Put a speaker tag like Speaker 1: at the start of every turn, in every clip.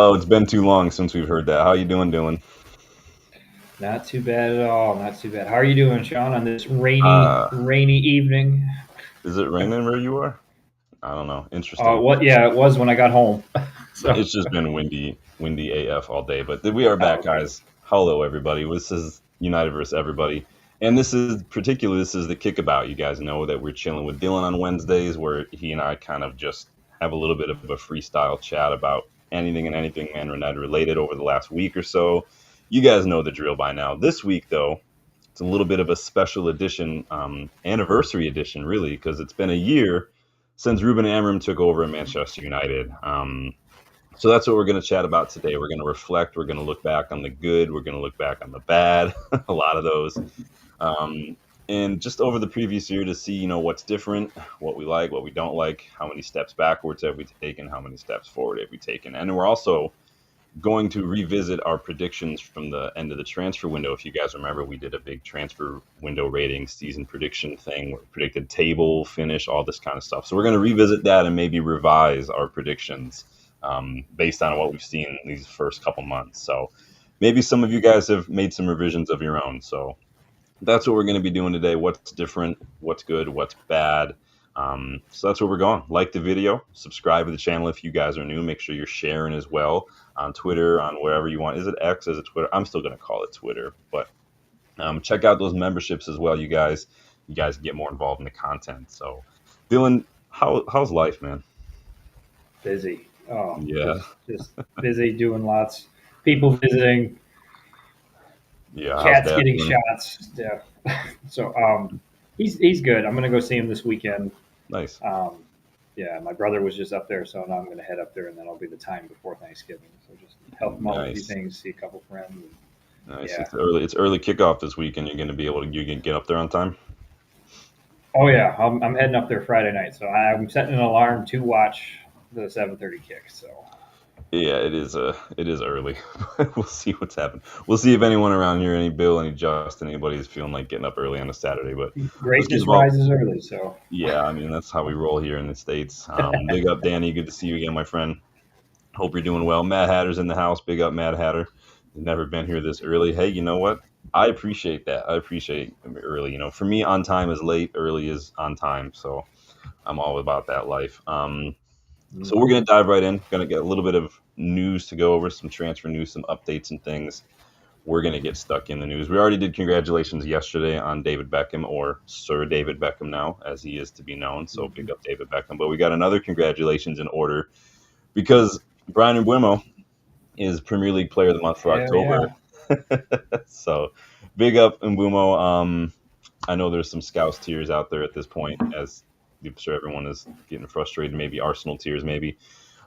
Speaker 1: Oh, it's been too long since we've heard that. How you doing, Dylan?
Speaker 2: Not too bad at all. Not too bad. How are you doing, Sean, on this rainy,
Speaker 1: Uh,
Speaker 2: rainy evening?
Speaker 1: is it raining where you are? I don't know. Interesting.
Speaker 2: What? Yeah, it was when I got home. So,
Speaker 1: It's just been windy AF all day. But we are
Speaker 2: oh,
Speaker 1: back,
Speaker 2: okay.
Speaker 1: guys. Hello, everybody. This is United versus everybody, and this is the Kickabout. You guys know that we're chilling with Dylan on Wednesdays, where he and I kind of just have a little bit of a freestyle chat about anything and anything Man United related over the last week or so. You guys know the drill by now. This week, though, it's a little bit of a special edition, anniversary edition, really, because it's been a year since Ruben Amorim took over at Manchester United. So that's what we're going to chat about today. We're going to reflect. We're going to look back on the good. We're going to look back on the bad. A lot of those, um, and just over the previous year to see, what's different, what we like, what we don't like, how many steps backwards have we taken, how many steps forward have we taken, and we're also going to revisit our predictions from the end of the transfer window. If you guys remember, we did a big transfer window rating season prediction thing, where we predicted table finish, all this kind of stuff. So we're going to revisit that and maybe revise our predictions based on what we've seen in these first couple months. So maybe some of you guys have made some revisions of your own. So that's what we're going to be doing today. What's different, what's good, what's bad. So that's where we're going. Like the video, subscribe to the channel if you guys are new. Make sure you're sharing as well on Twitter, on wherever you want. Is it X? Is it Twitter? I'm still going to call it Twitter. But check out those memberships as well, you guys. You guys get more involved in the content. So, Dylan, how's life, man?
Speaker 2: Busy. Oh,
Speaker 1: Yeah,
Speaker 2: just busy doing lots. People visiting,
Speaker 1: yeah. How's
Speaker 2: cats
Speaker 1: that
Speaker 2: getting
Speaker 1: doing?
Speaker 2: shots. Yeah. So, he's good. I'm gonna go see him this weekend.
Speaker 1: Nice,
Speaker 2: Um, yeah, my brother was just up there, so now I'm gonna head up there, and then I'll be the time before Thanksgiving. So just help him out with a few
Speaker 1: nice,
Speaker 2: things, see a couple friends. And,
Speaker 1: nice.
Speaker 2: yeah.
Speaker 1: It's early kickoff this week, and you're going to be able to you can get up there on time.
Speaker 2: Oh yeah, I'm heading up there Friday night, so I'm setting an alarm to watch the 7:30 kick. So
Speaker 1: Yeah, it is early. We'll see what's happened. We'll see if anyone around here, any Bill, any Justin, anybody is feeling like getting up early on a Saturday. But let's get
Speaker 2: greatness
Speaker 1: involved.
Speaker 2: rises early. So
Speaker 1: Yeah, I mean that's how we roll here in the States. Big up, Danny. Good to see you again, my friend. Hope you're doing well. Mad Hatter's in the house. Big up, Mad Hatter. He's never been here this early. Hey, you know what? I appreciate that. I appreciate early. For me, on time is late. Early is on time. So I'm all about that life. So we're going to dive right in. Going to get a little bit of news to go over, some transfer news, some updates and things. We're going to get stuck in the news. We already did congratulations yesterday on David Beckham, or Sir David Beckham now, as he is to be known. So big up David Beckham. But we got another congratulations in order because Brian Mbeumo is Premier League Player of the Month for
Speaker 2: hell yeah,
Speaker 1: October. So big up Mbeumo. I know there's some Scouts tears out there at this point, as I'm sure everyone is getting frustrated. Maybe Arsenal tears, maybe.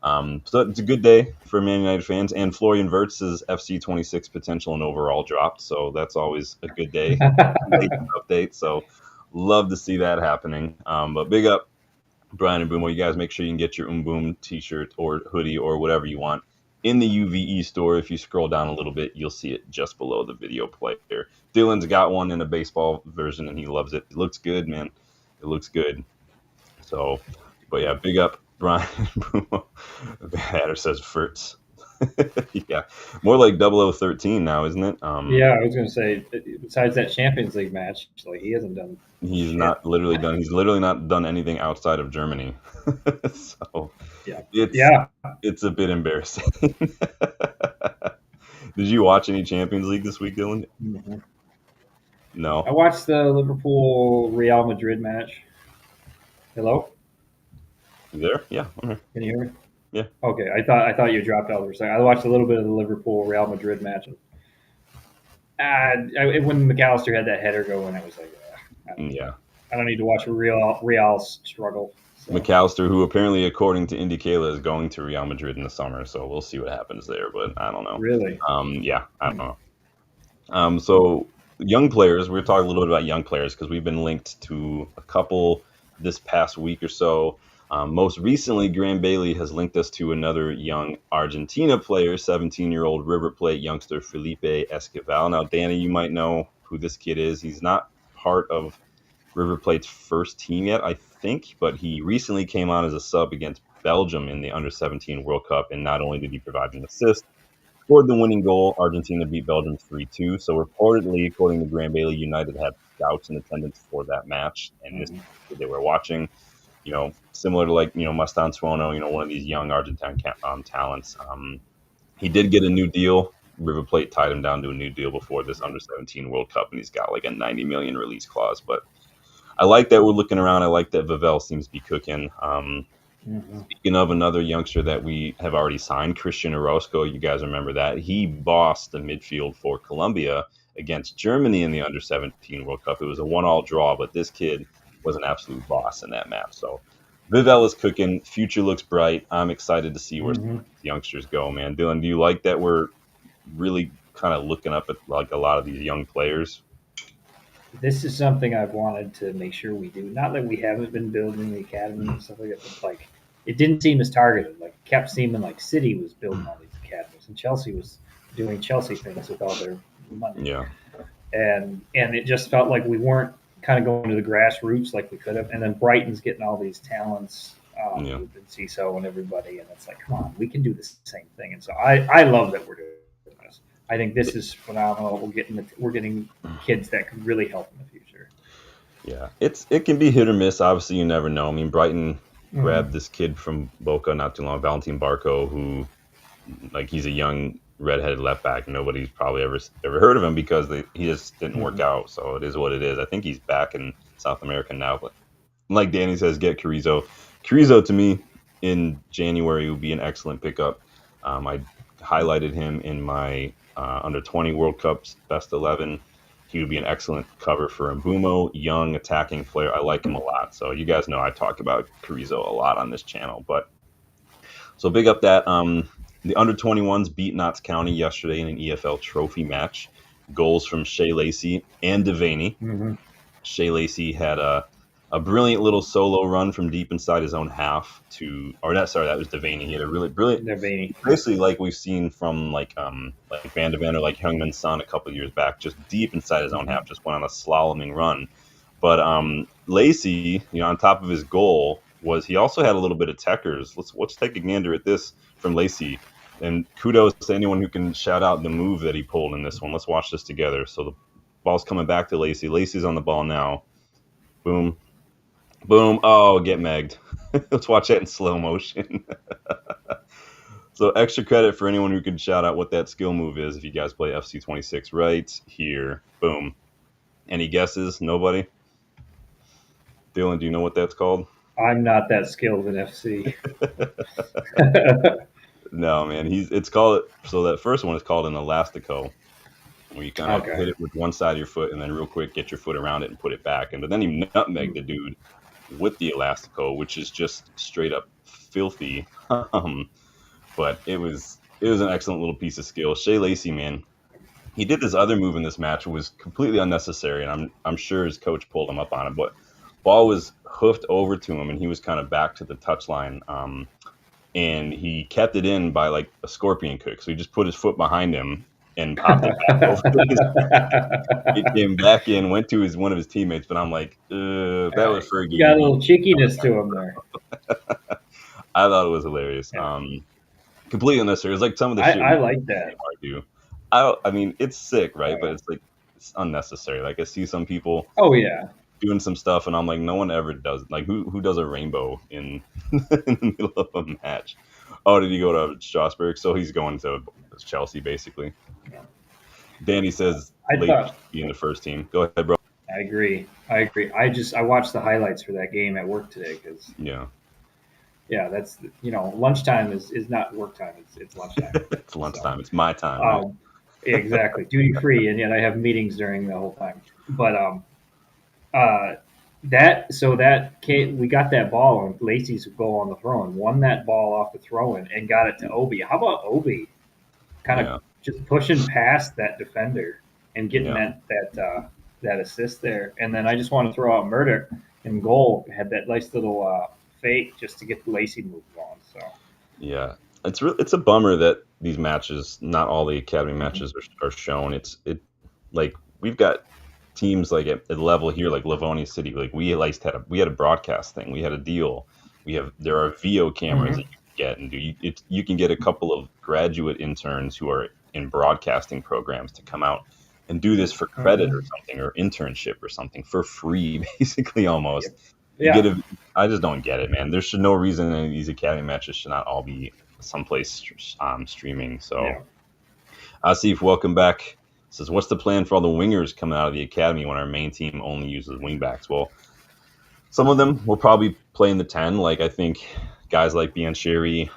Speaker 1: So it's a good day for Man United fans. And Florian Wirtz's FC 26 potential and overall dropped, so that's always a good day. Update. So love to see that happening. But big up Brian Mbeumo. You guys make sure you can get your Mboom t-shirt or hoodie or whatever you want in the UVE store. If you scroll down a little bit, you'll see it just below the video player. Dylan's got one in a baseball version, and he loves it. It looks good, man. It looks good. So, but yeah, big up Brian Mbeumo. The Hatter says Furtz. Yeah, more like 0013 now, isn't it?
Speaker 2: yeah. I was gonna say, besides that Champions League match, like he hasn't done
Speaker 1: He's
Speaker 2: shit.
Speaker 1: not literally done. He's literally not done anything outside of Germany. So
Speaker 2: Yeah,
Speaker 1: it's
Speaker 2: yeah.
Speaker 1: it's a bit embarrassing. Did you watch any Champions League this week, Dylan?
Speaker 2: Mhm. I
Speaker 1: No.
Speaker 2: watched the Liverpool Real Madrid match. Hello,
Speaker 1: You there? Yeah. Okay.
Speaker 2: can you hear me?
Speaker 1: Yeah.
Speaker 2: Okay, I thought you dropped out for a second. I watched a little bit of the Liverpool Real Madrid match. When McAllister had that header go in, I was like,
Speaker 1: Yeah.
Speaker 2: I don't need to watch a Real struggle. So
Speaker 1: McAllister, who apparently, according to Indicaela, is going to Real Madrid in the summer. So we'll see what happens there. But I don't know.
Speaker 2: really,
Speaker 1: Yeah, I don't know. So young players, we're talking a little bit about young players because we've been linked to a couple this past week or so. Most recently, Graham Bailey has linked us to another young Argentina player, 17-year-old River Plate youngster Felipe Esquivel. Now, Danny, you might know who this kid is. He's not part of River Plate's first team yet, I think, but he recently came on as a sub against Belgium in the under-17 World Cup, and not only did he provide an assist, scored the winning goal. Argentina beat Belgium 3-2. So reportedly, according to Graham Bailey, United had scouts in attendance for that match, and this they were watching. Similar to Mustan Suono, one of these young Argentine talents. He did get a new deal. River Plate tied him down to a new deal before this under-17 World Cup, and he's got like a 90 million release clause. But I like that we're looking around. I like that Vavell seems to be cooking. Speaking of another youngster that we have already signed, Christian Orozco, you guys remember that. He bossed the midfield for Colombia against Germany in the under-17 World Cup. It was a 1-1 draw, but this kid was an absolute boss in that match. So Vavell is cooking. Future looks bright. I'm excited to see where these youngsters go, man. Dylan, do you like that we're really kind of looking up at like a lot of these young players?
Speaker 2: This is something I've wanted to make sure we do. Not that we haven't been building the academy and stuff like that, but like it didn't seem as targeted. Like it kept seeming like City was building all these academies and Chelsea was doing Chelsea things with all their money.
Speaker 1: Yeah.
Speaker 2: And it just felt like we weren't kind of going to the grassroots like we could have. And then Brighton's getting all these talents with CISO and everybody, and it's like, come on, we can do the same thing. And so I love that we're doing this. I think this is phenomenal. We're getting kids that could really help in the future.
Speaker 1: Yeah, it can be hit or miss. Obviously, you never know. I mean, Brighton grabbed this kid from Boca not too long, Valentin Barco, who like he's a young redheaded left back. Nobody's probably ever heard of him because he just didn't work out. So it is what it is. I think he's back in South America now. But like Danny says, get Carrizo. Carrizo to me in January would be an excellent pickup. I highlighted him in my under 20 World Cup's best 11. He would be an excellent cover for Mbumo, young attacking player. I like him a lot. So you guys know I talk about Carrizo a lot on this channel. But so big up that the under 21s beat Notts County yesterday in an EFL trophy match. Goals from Shea Lacey and Devaney. Shea Lacey had a brilliant little solo run from deep inside his own half that was Devaney. He had a really brilliant,
Speaker 2: Devaney.
Speaker 1: basically like we've seen from like Van de Ven or like Heung-min Son a couple of years back, just deep inside his own half, just went on a slaloming run. But Lacey, on top of his goal, he also had a little bit of techers. Let's take a gander at this from Lacey. And kudos to anyone who can shout out the move that he pulled in this one. Let's watch this together. So the ball's coming back to Lacey. Lacey's on the ball now. Boom. Boom. Oh, get megged. Let's watch that in slow motion. So extra credit for anyone who can shout out what that skill move is if you guys play FC26 right here. Boom. Any guesses? Nobody? Dylan, do you know what that's called?
Speaker 2: I'm not that skilled in FC.
Speaker 1: No, man. So that first one is called an elastico, where you kind of hit it with one side of your foot and then real quick get your foot around it and put it back. But then he nutmegged the dude with the elastico, which is just straight up filthy. But it was an excellent little piece of skill. Shea Lacey, man, he did this other move in this match. It was completely unnecessary, and I'm sure his coach pulled him up on it. But ball was hoofed over to him, and he was kind of back to the touchline. And he kept it in by like a scorpion kick. So he just put his foot behind him and popped it back over. It came back in, went to one of his teammates, but I'm like, that was Fergie.
Speaker 2: Got a little cheekiness to him there.
Speaker 1: I thought it was hilarious. Completely unnecessary. It's like some of the shit
Speaker 2: I like that.
Speaker 1: Do. I mean, it's sick, right? But it's like it's unnecessary. Like I see some people.
Speaker 2: Oh yeah.
Speaker 1: Doing some stuff, and I'm like, no one ever does. Like, who does a rainbow in the middle of a match? Oh, did he go to Strasbourg? So he's going to Chelsea, basically. Yeah. Danny says late be in the first team. Go ahead, bro.
Speaker 2: I agree. I watched the highlights for that game at work today because that's lunchtime is not work time. It's lunchtime.
Speaker 1: It's lunchtime. So, it's my time. Right?
Speaker 2: Exactly, duty free, and yet I have meetings during the whole time. But we got that ball on Lacey's goal on the throw-in, won that ball off the throw-in, and got it to Obi. How about Obi kind of just pushing past that defender and getting that assist there? And then I just want to throw out Murdoch in goal. Had that nice little fake just to get the Lacey move on. So yeah,
Speaker 1: it's a bummer that these matches, not all the academy matches are shown. Like we've got teams like at the level here, like Livonia City, like we at least had a broadcast thing. We had a deal There are VO cameras that
Speaker 2: Hmm.
Speaker 1: you can get, and you can get a couple of graduate interns who are in broadcasting programs to come out and do this for credit or
Speaker 2: Hmm.
Speaker 1: something, or internship or something for free, basically almost.
Speaker 2: Yep.
Speaker 1: You get
Speaker 2: Yeah.
Speaker 1: I just don't get it, man. There should no reason any of these academy matches should not all be someplace streaming. So,
Speaker 2: Yeah.
Speaker 1: Asif, welcome back. Says, what's the plan for all the wingers coming out of the academy when our main team only uses wingbacks? Well, some of them will probably play in the 10. Like, I think guys like Biancheri,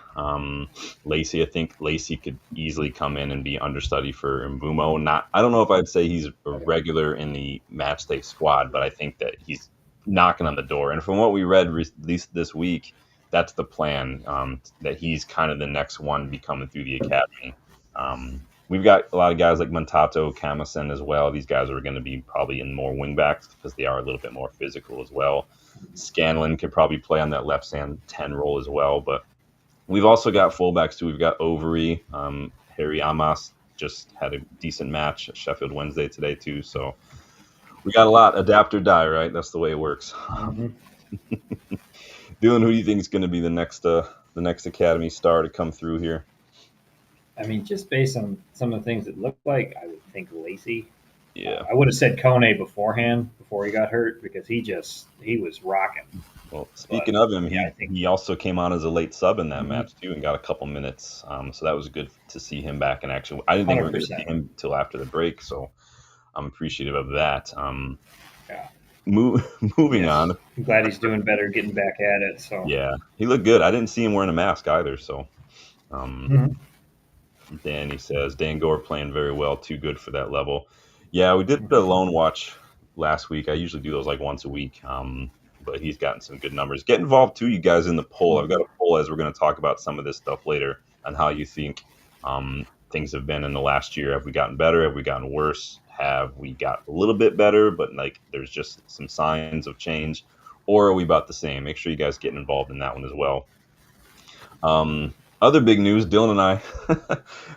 Speaker 1: Lacey, I think Lacey could easily come in and be understudy for Mbumo. I don't know if I'd say he's a
Speaker 2: Okay.
Speaker 1: regular in the match day squad, but I think that he's knocking on the door. And from what we read, at least this week, that's the plan, that he's kind of the next one to be coming through the academy. We've got a lot of guys like Montato, Kamasen as well. These guys are going to be probably in more wingbacks because they are a little bit more physical as well. Scanlon could probably play on that left hand 10 role as well. But we've also got fullbacks too. We've got Overy, Harry Amas just had a decent match at Sheffield Wednesday today too. So we got a lot. Adapt or die, right? That's the way it works.
Speaker 2: Hmm.
Speaker 1: Dylan, who do you think is going to be the next academy star to come through here?
Speaker 2: I mean, just based on some of the things it looked like, I would think Lacey.
Speaker 1: Yeah.
Speaker 2: I would have said Kone beforehand, before he got hurt, because he was rocking.
Speaker 1: Well,
Speaker 2: But
Speaker 1: speaking of him,
Speaker 2: yeah, I
Speaker 1: he
Speaker 2: think
Speaker 1: he also came on as a late sub in that
Speaker 2: mhm,
Speaker 1: match too, and got a couple minutes. So that was good to see him back in action. I didn't think we were going to see
Speaker 2: 100%.
Speaker 1: him till after the break, so I'm appreciative of that.
Speaker 2: Yeah.
Speaker 1: Moving
Speaker 2: Yes.
Speaker 1: on.
Speaker 2: I'm glad he's doing better, getting back at it. So.
Speaker 1: Yeah, he looked good. I didn't see him wearing a mask either. So, um,
Speaker 2: Mhm.
Speaker 1: Danny says Dan Gore playing very well, too good for that level. Yeah, we did a
Speaker 2: Mhm.
Speaker 1: loan watch last week. I usually do those like once a week, but he's gotten some good numbers. Get involved too, you guys, in the poll. I've got a
Speaker 2: Mhm.
Speaker 1: poll as we're going to talk about some of this stuff later on how you think things have been in the last year. Have we gotten better? Have we gotten worse? Have we got a little bit better, but like there's just some signs of change, or are we about the same? Make sure you guys get involved in that one as well. Other big news, Dylan and I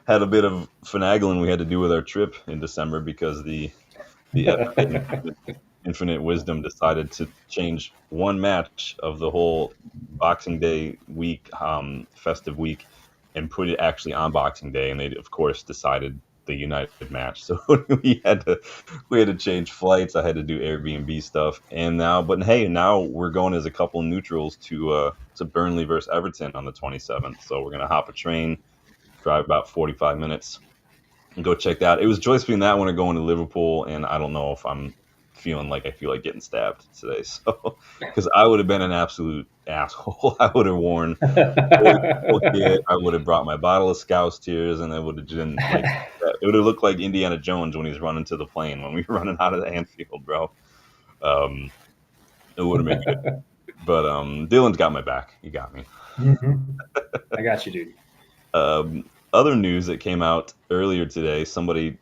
Speaker 1: had a bit of finagling we had to do with our trip in December because the FA Infinite Wisdom decided to change one match of the whole Boxing Day week, festive week, and put it actually on Boxing Day. And they, of course, decided the United match. So we had to change flights. I had to do Airbnb stuff, but hey, now we're going as a couple of neutrals to Burnley versus Everton on the 27th. So we're gonna hop a train, drive about 45 minutes, and go check that out. It was choice between that one or going to Liverpool, and I don't know if I'm feeling like I feel like getting stabbed today. So because I would have been an absolute asshole. I would have worn full kit. I would have brought my bottle of Scouse tears, and it would have been like it would have looked like Indiana Jones when he's running to the plane when we were running out of the Anfield, bro. Um, it would have been good. But Dylan's got my back. He got me.
Speaker 2: Mhm. I got you, dude.
Speaker 1: Other news that came out earlier today, somebody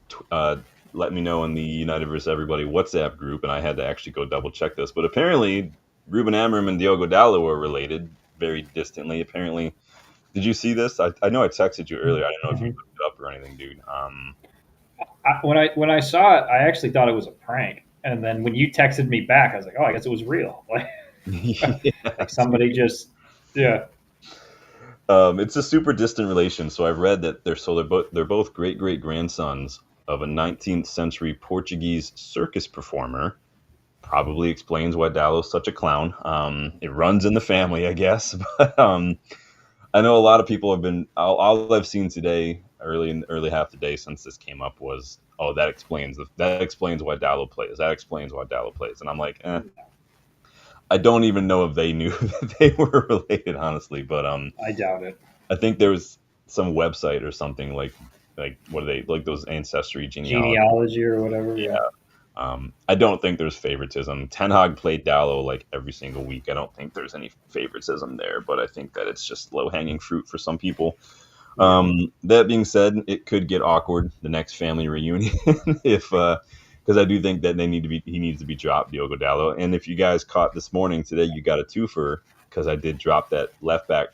Speaker 1: let me know in the United vs. Everybody WhatsApp group, and I had to actually go double check this. But apparently, Ruben Amorim and Diogo Dallo were related very distantly. Apparently, did you see this? I know I texted you earlier. I didn't know if you
Speaker 2: Mhm.
Speaker 1: looked it up or anything, dude.
Speaker 2: When I saw it, I actually thought it was a prank, and then when you texted me back, I was like, "Oh, I guess it was real." Like
Speaker 1: Yeah,
Speaker 2: somebody just, yeah.
Speaker 1: it's a super distant relation. So I've read that they're both great great grandsons of a 19th century Portuguese circus performer. Probably explains why Dallo's such a clown. It runs in the family, I guess. But I know a lot of people have been. All I've seen today, early in the early half the day since this came up, was that explains why Dallo plays. That explains why Dallo plays. And I'm like, I don't even know if they knew that they were related, honestly. But
Speaker 2: I doubt it.
Speaker 1: I think there was some website or something like what are they like those ancestry genealogy.
Speaker 2: Genealogy or whatever. Yeah.
Speaker 1: I don't think there's favoritism. Ten Hag played Dallo like every single week. I don't think there's any favoritism there, but I think that it's just low hanging fruit for some people.
Speaker 2: Yeah.
Speaker 1: That being said, it could get awkward the next family reunion if because I do think that he needs to be dropped, Diogo Dallo. And if you guys caught this morning today, you got a twofer because I did drop that left back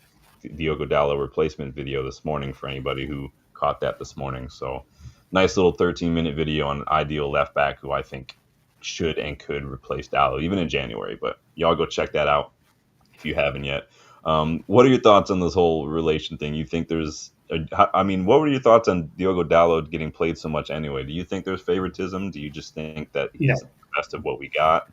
Speaker 1: Diogo Dallo replacement video this morning for anybody who caught that this morning. So nice little 13-minute video on ideal left back who I think should and could replace Dallo even in January. But y'all go check that out if you haven't yet. What are your thoughts on this whole relation thing? You think there's, I mean, what were your thoughts on Diogo Dalot getting played so much anyway? Do you think there's favoritism? Do you just think that
Speaker 2: You
Speaker 1: he's
Speaker 2: know,
Speaker 1: the best of what we got?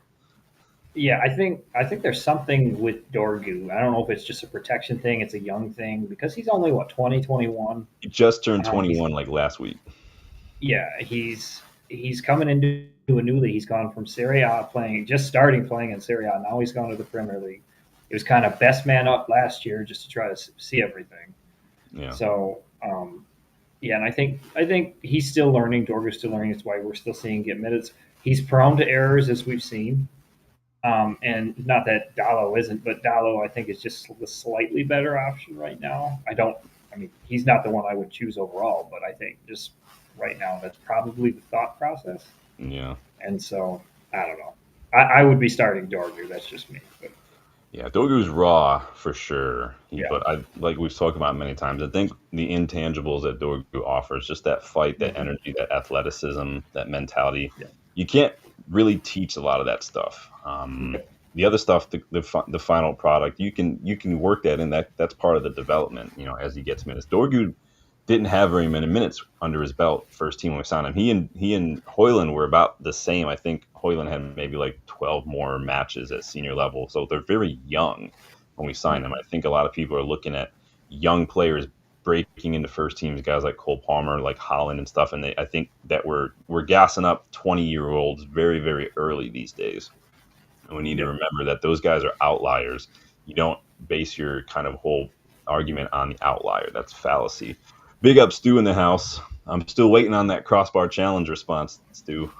Speaker 2: yeah, I think there's something with Dorgu. I don't know if it's just a protection thing, it's a young thing because he's only what 2021.
Speaker 1: He just turned
Speaker 2: He's
Speaker 1: 21 like last week.
Speaker 2: yeah, he's coming into a new league. He's gone from Serie A playing, just starting playing in Serie A. Now he's gone to the Premier League. He was kind of best man up last year just to try to see everything.
Speaker 1: Yeah.
Speaker 2: So yeah, and I think he's still learning. Dorgu's still learning. That's why we're still seeing get minutes. He's prone to errors as we've seen. And not that Dallo isn't, but Dallo I think is just the slightly better option right now. I mean, he's not the one I would choose overall, but I think just right now that's probably the thought process.
Speaker 1: Yeah.
Speaker 2: And so I don't know. I would be starting Dorgu. That's just me. But
Speaker 1: Yeah, Dogu's raw for sure.
Speaker 2: yeah.
Speaker 1: But I like we've talked about many times. I think the intangibles that Dogu offers, just that fight, that
Speaker 2: Mhm.
Speaker 1: energy, that athleticism, that mentality,
Speaker 2: Yeah.
Speaker 1: you can't really teach a lot of that stuff.
Speaker 2: Yeah.
Speaker 1: The other stuff, the final product, you can work that in. That's part of the development. As he gets minutes. Dorgu didn't have very many minutes under his belt first team when we signed him. He and Hoyland were about the same. I think Hoyland had maybe like 12 more matches at senior level. So they're very young when we signed them.
Speaker 2: Mhm.
Speaker 1: I think a lot of people are looking at young players breaking into first teams, guys like Cole Palmer, like Holland and stuff. And I think that we're gassing up 20-year-olds very, very early these days. And we need to
Speaker 2: Yep.
Speaker 1: remember that those guys are outliers. You don't base your kind of whole argument on the outlier. That's fallacy. Big up, Stu, in the house. I'm still waiting on that crossbar challenge response, Stu.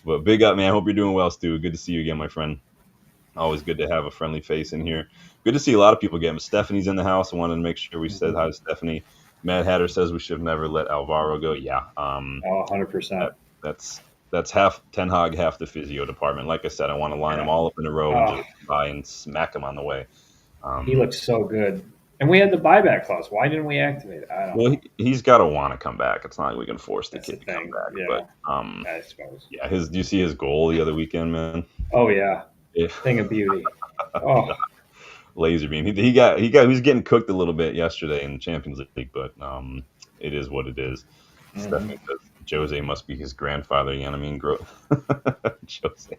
Speaker 1: But big up, man. Hope you're doing well, Stu. Good to see you again, my friend. Always good to have a friendly face in here. Good to see a lot of people again. Stephanie's in the house. I wanted to make sure we said
Speaker 2: Mhm.
Speaker 1: hi to Stephanie. Mad Hatter says we should have never let Alvaro go. Yeah,
Speaker 2: Oh, 100%.
Speaker 1: that, that's half Ten Hag, half the physio department. Like I said, I want to line them
Speaker 2: Yeah.
Speaker 1: all up in a row and
Speaker 2: Oh,
Speaker 1: just try and smack them on the way.
Speaker 2: he
Speaker 1: Um,
Speaker 2: looks so good. And we had the buyback clause. Why didn't we activate it? I don't
Speaker 1: well,
Speaker 2: know.
Speaker 1: he's got to want to come back. It's not like we can force the
Speaker 2: That's the
Speaker 1: kid to come
Speaker 2: thing.
Speaker 1: back.
Speaker 2: Yeah,
Speaker 1: But
Speaker 2: I suppose.
Speaker 1: yeah, do you see his goal the other weekend, man?
Speaker 2: Oh yeah,
Speaker 1: If
Speaker 2: thing of beauty. Oh,
Speaker 1: laser beam, he was getting cooked a little bit yesterday in the Champions League, but it is what it is.
Speaker 2: hmm.
Speaker 1: Stephanie says Jose must be his grandfather. You know what I mean? Jose.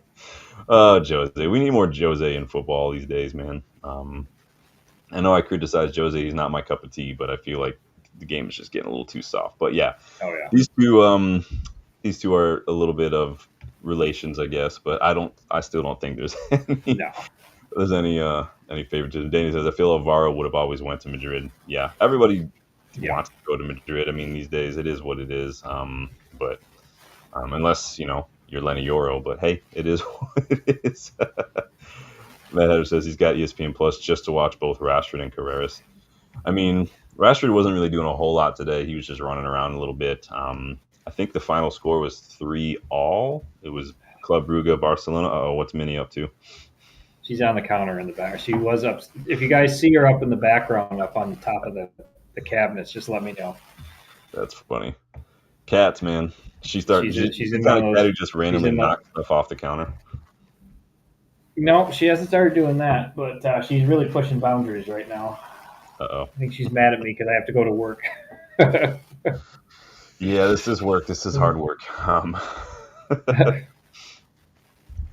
Speaker 1: Oh, Jose. We need more Jose in football these days, man. I know I criticize Jose. He's not my cup of tea, but I feel like the game is just getting a little too soft. But yeah,
Speaker 2: Oh yeah.
Speaker 1: these two are a little bit of relations, I guess. But I still don't think any,
Speaker 2: No.
Speaker 1: there's any favoritism. Danny says I feel Alvaro would have always went to Madrid. Yeah, everybody
Speaker 2: Yeah.
Speaker 1: wants to go to Madrid. I mean, these days it is what it is. But unless you're Lenny Yoro, but hey, it is what it is. Matt Header says he's got ESPN Plus just to watch both Rashford and Carreras. I mean, Rashford wasn't really doing a whole lot today. He was just running around a little bit. I think the final score was 3-all. It was Club Brugge, Barcelona. Oh, what's Minnie up to?
Speaker 2: She's on the counter in the back. She was up. If you guys see her up in the background, up on the top of the cabinets, just let me know.
Speaker 1: That's funny. Cats, man. She's
Speaker 2: She's
Speaker 1: the
Speaker 2: in
Speaker 1: kind
Speaker 2: one
Speaker 1: of
Speaker 2: of
Speaker 1: cat
Speaker 2: those.
Speaker 1: who just
Speaker 2: She's
Speaker 1: randomly
Speaker 2: in the.
Speaker 1: knocks stuff off the counter.
Speaker 2: No, she hasn't started doing that, but she's really pushing boundaries right now.
Speaker 1: Uh-oh.
Speaker 2: I think she's mad at me because I have to go to work.
Speaker 1: Yeah, this is work. This is hard work.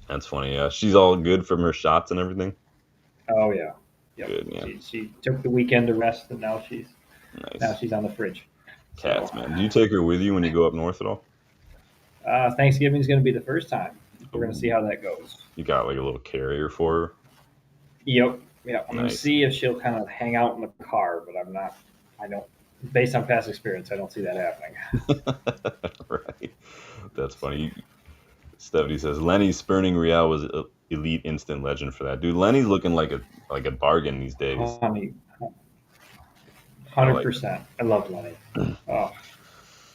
Speaker 1: That's funny. Yeah, she's all good from her shots and everything.
Speaker 2: Oh yeah, yep.
Speaker 1: Good, yeah.
Speaker 2: She took the weekend to rest, and now
Speaker 1: Nice.
Speaker 2: she's on the fridge. So
Speaker 1: Cats, man. Do you take her with you when you go up north at all?
Speaker 2: Thanksgiving is going to be the first time. We're going to see
Speaker 1: Ooh.
Speaker 2: how that goes.
Speaker 1: You got like a little carrier for her?
Speaker 2: Yep. Yeah. I'm going to
Speaker 1: Nice.
Speaker 2: see if she'll kind of hang out in the car, but I'm not. I don't. Based on past experience, I don't see that happening.
Speaker 1: Right. That's funny. Stephanie says Lenny spurning Real was a elite instant legend for that. Dude, Lenny's looking like a bargain these days.
Speaker 2: Honey,
Speaker 1: I like
Speaker 2: 100%. I love Lenny. Oh,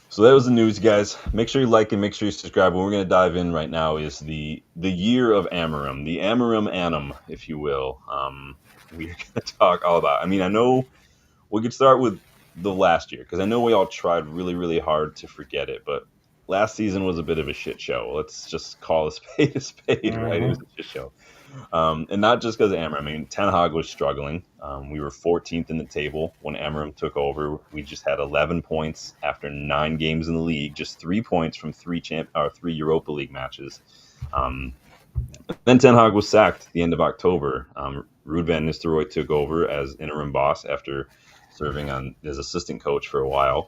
Speaker 1: So that was the news, guys. Make sure you like and make sure you subscribe. What we're going to dive in right now is the year of Amorim, the Amorim annum, if you will. We're going to talk all about. I mean, I know we could start with the last year because I know we all tried really, really hard to forget it, but last season was a bit of a shit show. Let's just call a spade, right? It was
Speaker 2: mhm.
Speaker 1: a shit show. And not just because of Amorim. I mean, Ten Hag was struggling. We were 14th in the table when Amorim took over. We just had 11 points after 9 games in the league, just 3 points from three Europa League matches. Then Ten Hag was sacked at the end of October. Ruben Nistelrooy took over as interim boss after serving on as assistant coach for a while.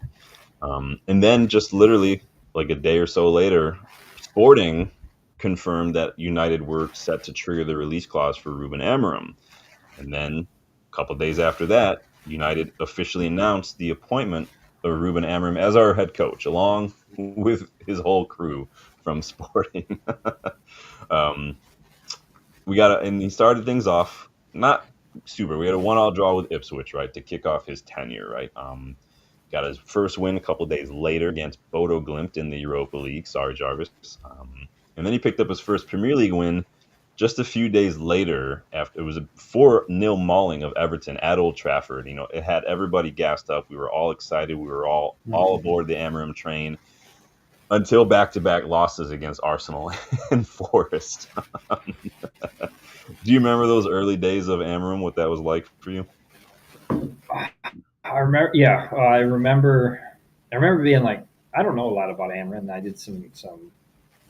Speaker 1: And then just literally like a day or so later, Sporting confirmed that United were set to trigger the release clause for Ruben Amorim. And then a couple of days after that, United officially announced the appointment of Ruben Amorim as our head coach, along with his whole crew from Sporting. um, and he started things off not super. We had a 1-1 draw with Ipswich, right, to kick off his tenure, right. Got his first win a couple days later against Bodo Glimt in the Europa League. Sorry, Jarvis. And then he picked up his first Premier League win just a few days later. After it was a 4-0 mauling of Everton at Old Trafford. You know, it had everybody gassed up. We were all excited. We were all aboard the Amorim train until back-to-back losses against Arsenal and Forest. Do you remember those early days of Amorim? What that was like for you?
Speaker 2: I remember. Yeah, I remember. I remember being like, I don't know a lot about Amron. I did some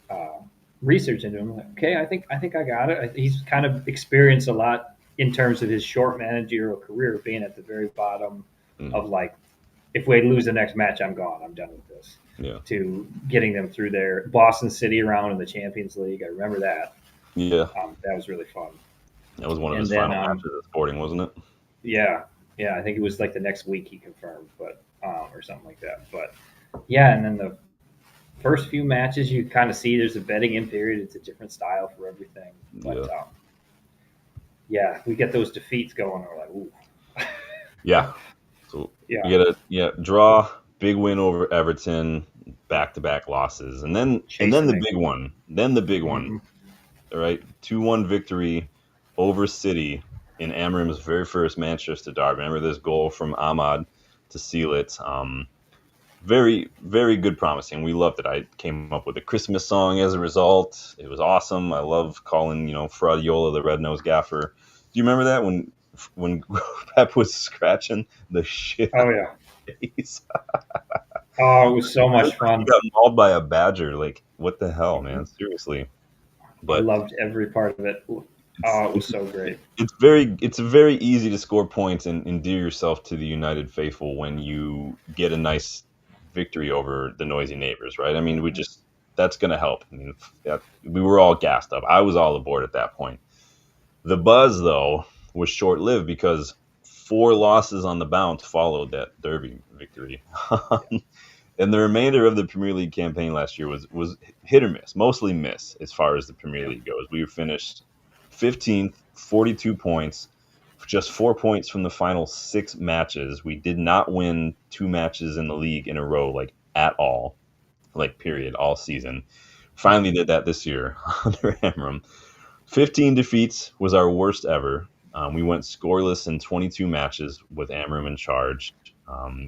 Speaker 2: uh, research into him. Like, okay, I think I got it. He's kind of experienced a lot in terms of his short managerial career, being at the very bottom of like, if we lose the next match, I'm gone. I'm done with this.
Speaker 1: Yeah.
Speaker 2: To getting them through their Boston City round in the Champions League. I remember that.
Speaker 1: Yeah.
Speaker 2: That was really fun.
Speaker 1: That was one of his final matches at Sporting, wasn't it?
Speaker 2: Yeah. Yeah. I think it was like the next week he confirmed, but or something like that. But yeah, and then the first few matches you kind of see there's a betting in period. It's a different style for everything. But yeah, we get those defeats going. We're like, ooh.
Speaker 1: Yeah. So we get a draw, big win over Everton, back-to-back losses, and then the big one. Then the big one. All right, 2-1 victory over City in Amorim's very first Manchester derby. Remember this goal from Ahmad to seal it. Very, very good promising. We loved it. I came up with a Christmas song as a result. It was awesome. I love calling, Fradiola the red-nosed gaffer. Do you remember that when Pep was scratching the shit
Speaker 2: out of
Speaker 1: his face?
Speaker 2: Oh, it was so much fun.
Speaker 1: He got mauled by a badger. Like, what the hell, man? Seriously.
Speaker 2: But I loved every part of it. Oh, it was so great.
Speaker 1: It's very easy to score points and endear yourself to the United faithful when you get a nice victory over the noisy neighbors, right? I mean, that's going to help. I mean, we were all gassed up. I was all aboard at that point. The buzz, though, was short-lived because 4 losses on the bounce followed that derby victory. And the remainder of the Premier League campaign last year was hit or miss, mostly miss as far as the Premier League goes. We finished 15th, 42 points, just 4 points from the final 6 matches. We did not win 2 matches in the league in a row, like at all, like period, all season. Finally did that this year under Amorim. 15 defeats was our worst ever. We went scoreless in 22 matches with Amorim in charge.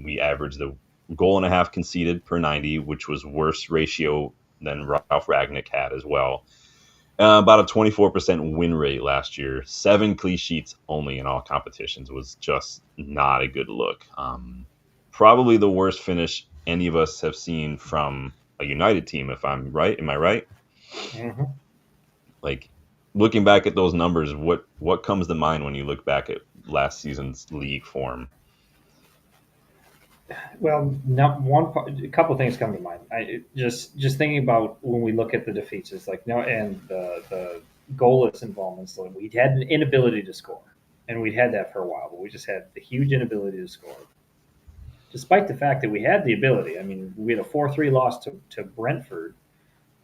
Speaker 1: We averaged a goal and a half conceded per 90, which was worse ratio than Ralph Ragnick had as well. About a 24% win rate last year. 7 clean sheets only in all competitions was just not a good look. Probably the worst finish any of us have seen from a United team, if I'm right. Am I right?
Speaker 2: Mm-hmm.
Speaker 1: Like, looking back at those numbers, what comes to mind when you look back at last season's league form?
Speaker 2: Well, a couple of things come to mind. Just thinking about when we look at the defeats, it's like and the goalless involvements. Like we had an inability to score, and we'd had that for a while, but we just had the huge inability to score. Despite the fact that we had the ability, I mean, we had a 4-3 loss to Brentford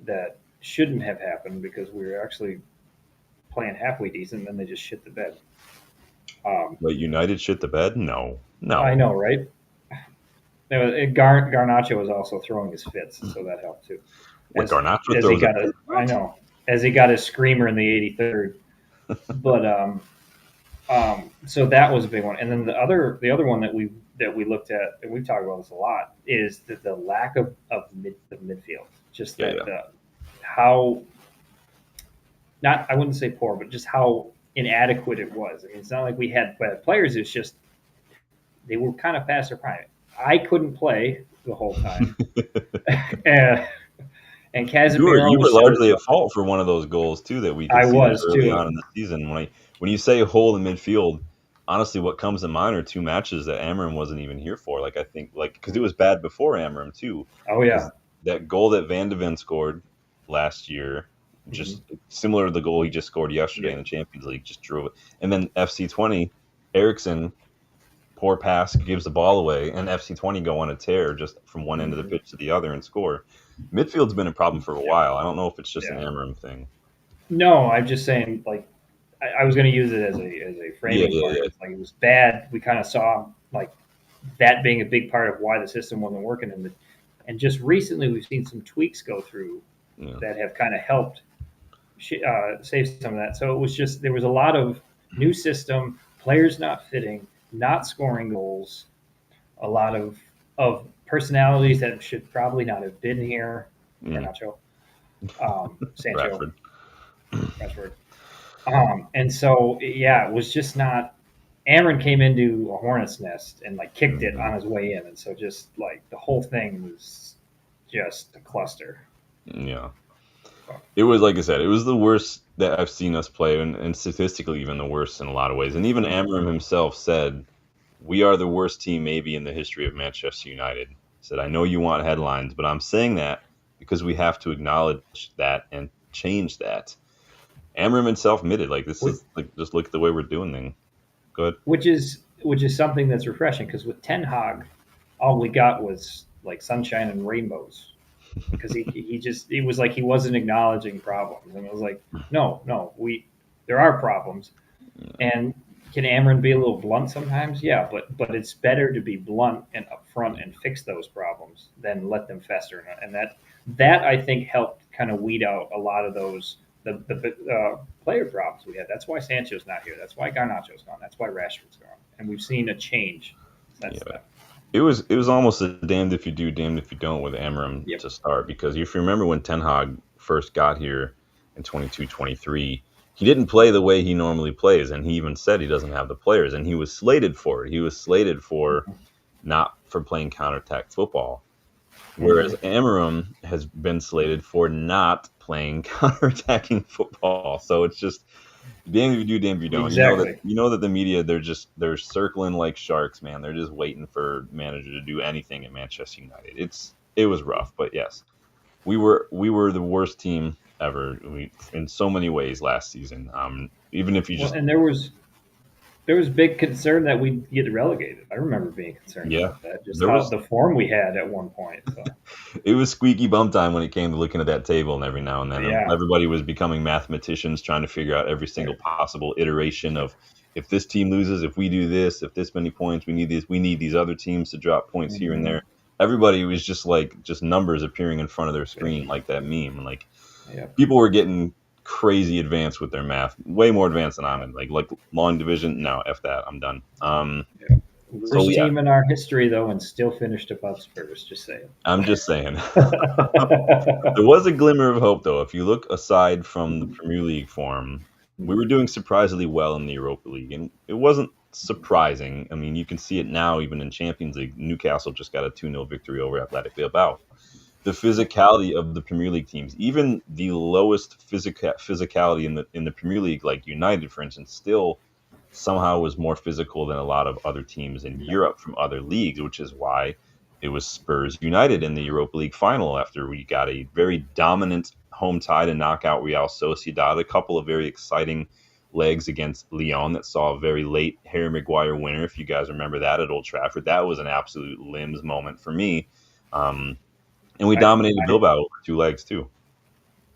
Speaker 2: that shouldn't have happened because we were actually playing halfway decent, and then they just shit the bed.
Speaker 1: But United shit the bed? No.
Speaker 2: I know, right? Garnacho was also throwing his fits, so that helped too.
Speaker 1: Garnacho throws a fit?
Speaker 2: I know, as he got his screamer in the 83rd. But so that was a big one. And then the other one that we looked at, and we've talked about this a lot, is the lack of midfield. Just how not, I wouldn't say poor, but just how inadequate it was. I mean, it's not like we had bad players. It's just they were kind of past their prime. I couldn't play the whole time, and, and
Speaker 1: You
Speaker 2: Casemiro
Speaker 1: were
Speaker 2: was so.
Speaker 1: largely at fault for one of those goals too that we
Speaker 2: I
Speaker 1: conceded
Speaker 2: was
Speaker 1: early on
Speaker 2: too.
Speaker 1: in the season. When you say hole in midfield, honestly, what comes to mind are two matches that Amorim wasn't even here for. Like I think, like because it was bad before Amorim too,
Speaker 2: Oh
Speaker 1: because
Speaker 2: yeah.
Speaker 1: that goal that Van de Ven scored last year,
Speaker 2: Mm-hmm.
Speaker 1: just similar to the goal he just scored yesterday in
Speaker 2: Yep.
Speaker 1: the Champions League, just drove it. And then FC20, Ericsson, poor pass, gives the ball away, and FC20 go on a tear just from one end of the
Speaker 2: Mm-hmm.
Speaker 1: pitch to the other and score. Midfield's been a problem for a
Speaker 2: Yeah.
Speaker 1: while. I don't know if it's just an
Speaker 2: Yeah.
Speaker 1: Amorim thing.
Speaker 2: No, I'm just saying, like, I was going to use it as a
Speaker 1: Yeah,
Speaker 2: framing
Speaker 1: yeah,
Speaker 2: part.
Speaker 1: yeah,
Speaker 2: It's like it was bad. We kind of saw like that being a big part of why the system wasn't working, and just recently we've seen some tweaks go through
Speaker 1: yeah.
Speaker 2: that have kind of helped save some of that. So it was just there was a lot of new system, players not fitting, not scoring goals, a lot of personalities that should probably not have been here.
Speaker 1: Mm.
Speaker 2: Garnacho, Sancho,
Speaker 1: Bradford.
Speaker 2: Rashford. And so, yeah, it was just not. Amron came into a hornet's nest and like kicked it
Speaker 1: Mhm.
Speaker 2: on his way in, and so just like the whole thing was just a cluster.
Speaker 1: Yeah.
Speaker 2: So,
Speaker 1: It was, like I said, it was the worst that I've seen us play, and statistically even the worst in a lot of ways. And even Amorim himself said, "We are the worst team maybe in the history of Manchester United." He said, "I know you want headlines, but I'm saying that because we have to acknowledge that and change that." Amorim himself admitted, like, this
Speaker 2: which,
Speaker 1: is like just look at the way we're doing things. Good.
Speaker 2: which is something that's refreshing because with Ten Hag, all we got was like sunshine and rainbows because he just it was like he wasn't acknowledging problems, and it was like no, we there are problems. And can Amron be a little blunt sometimes? Yeah, but it's better to be blunt and upfront and fix those problems than let them fester. And that I think helped kind of weed out a lot of those the player problems we had. That's why Sancho's not here. That's why Garnacho's gone. That's why Rashford's gone. And we've seen a change since
Speaker 1: Yeah.
Speaker 2: then.
Speaker 1: It was almost a damned if you do, damned if you don't with Amorim
Speaker 2: Yep.
Speaker 1: to start, because if you remember when Ten Hag first got here in 22-23, he didn't play the way he normally plays, and he even said he doesn't have the players, and he was slated for it. He was slated for not for playing counterattack football, whereas
Speaker 2: Mm-hmm.
Speaker 1: Amorim has been slated for not playing counterattacking football. So it's just damn if you do, damn if you don't.
Speaker 2: Exactly.
Speaker 1: You know that the media they're circling like sharks, man. They're just waiting for manager to do anything at Manchester United. It was rough, but yes, we were the worst team ever. In so many ways last season. Even if you
Speaker 2: Well,
Speaker 1: just
Speaker 2: and there was big concern that we'd get relegated. I remember being concerned
Speaker 1: yeah,
Speaker 2: about that, just
Speaker 1: there
Speaker 2: how
Speaker 1: was
Speaker 2: the form we had at one point. So
Speaker 1: it was squeaky bum time when it came to looking at that table, and every now and then
Speaker 2: yeah,
Speaker 1: everybody was becoming mathematicians trying to figure out every single
Speaker 2: right.
Speaker 1: possible iteration of if this team loses, if we do this, if this many points, we need these other teams to drop points here and
Speaker 2: Mm-hmm.
Speaker 1: there. Everybody was just numbers appearing in front of their
Speaker 2: Yep.
Speaker 1: screen like that meme, and like
Speaker 2: Yep.
Speaker 1: people were getting crazy advanced with their math, way more advanced than I'm in. Like long division, no, f that, I'm done.
Speaker 2: Yep.
Speaker 1: So
Speaker 2: Worst
Speaker 1: yeah,
Speaker 2: team in our history, though, and still finished above Spurs. Just saying.
Speaker 1: I'm just saying. There was a glimmer of hope, though. If you look aside from the Premier League form, we were doing surprisingly well in the Europa League, and it wasn't surprising. I mean, you can see it now, even in Champions League. Newcastle just got a 2-0 victory over Athletic Bilbao. The physicality of the Premier League teams, even the lowest physicality in the Premier League, like United, for instance, still somehow was more physical than a lot of other teams in Europe from other leagues, which is why it was Spurs United in the Europa League final after we got a very dominant home tie to knock out Real Sociedad, a couple of very exciting legs against Lyon that saw a very late Harry Maguire winner, if you guys remember that at Old Trafford. That was an absolute limbs moment for me. Um, and we
Speaker 2: I,
Speaker 1: dominated
Speaker 2: I,
Speaker 1: Bilbao over two legs too.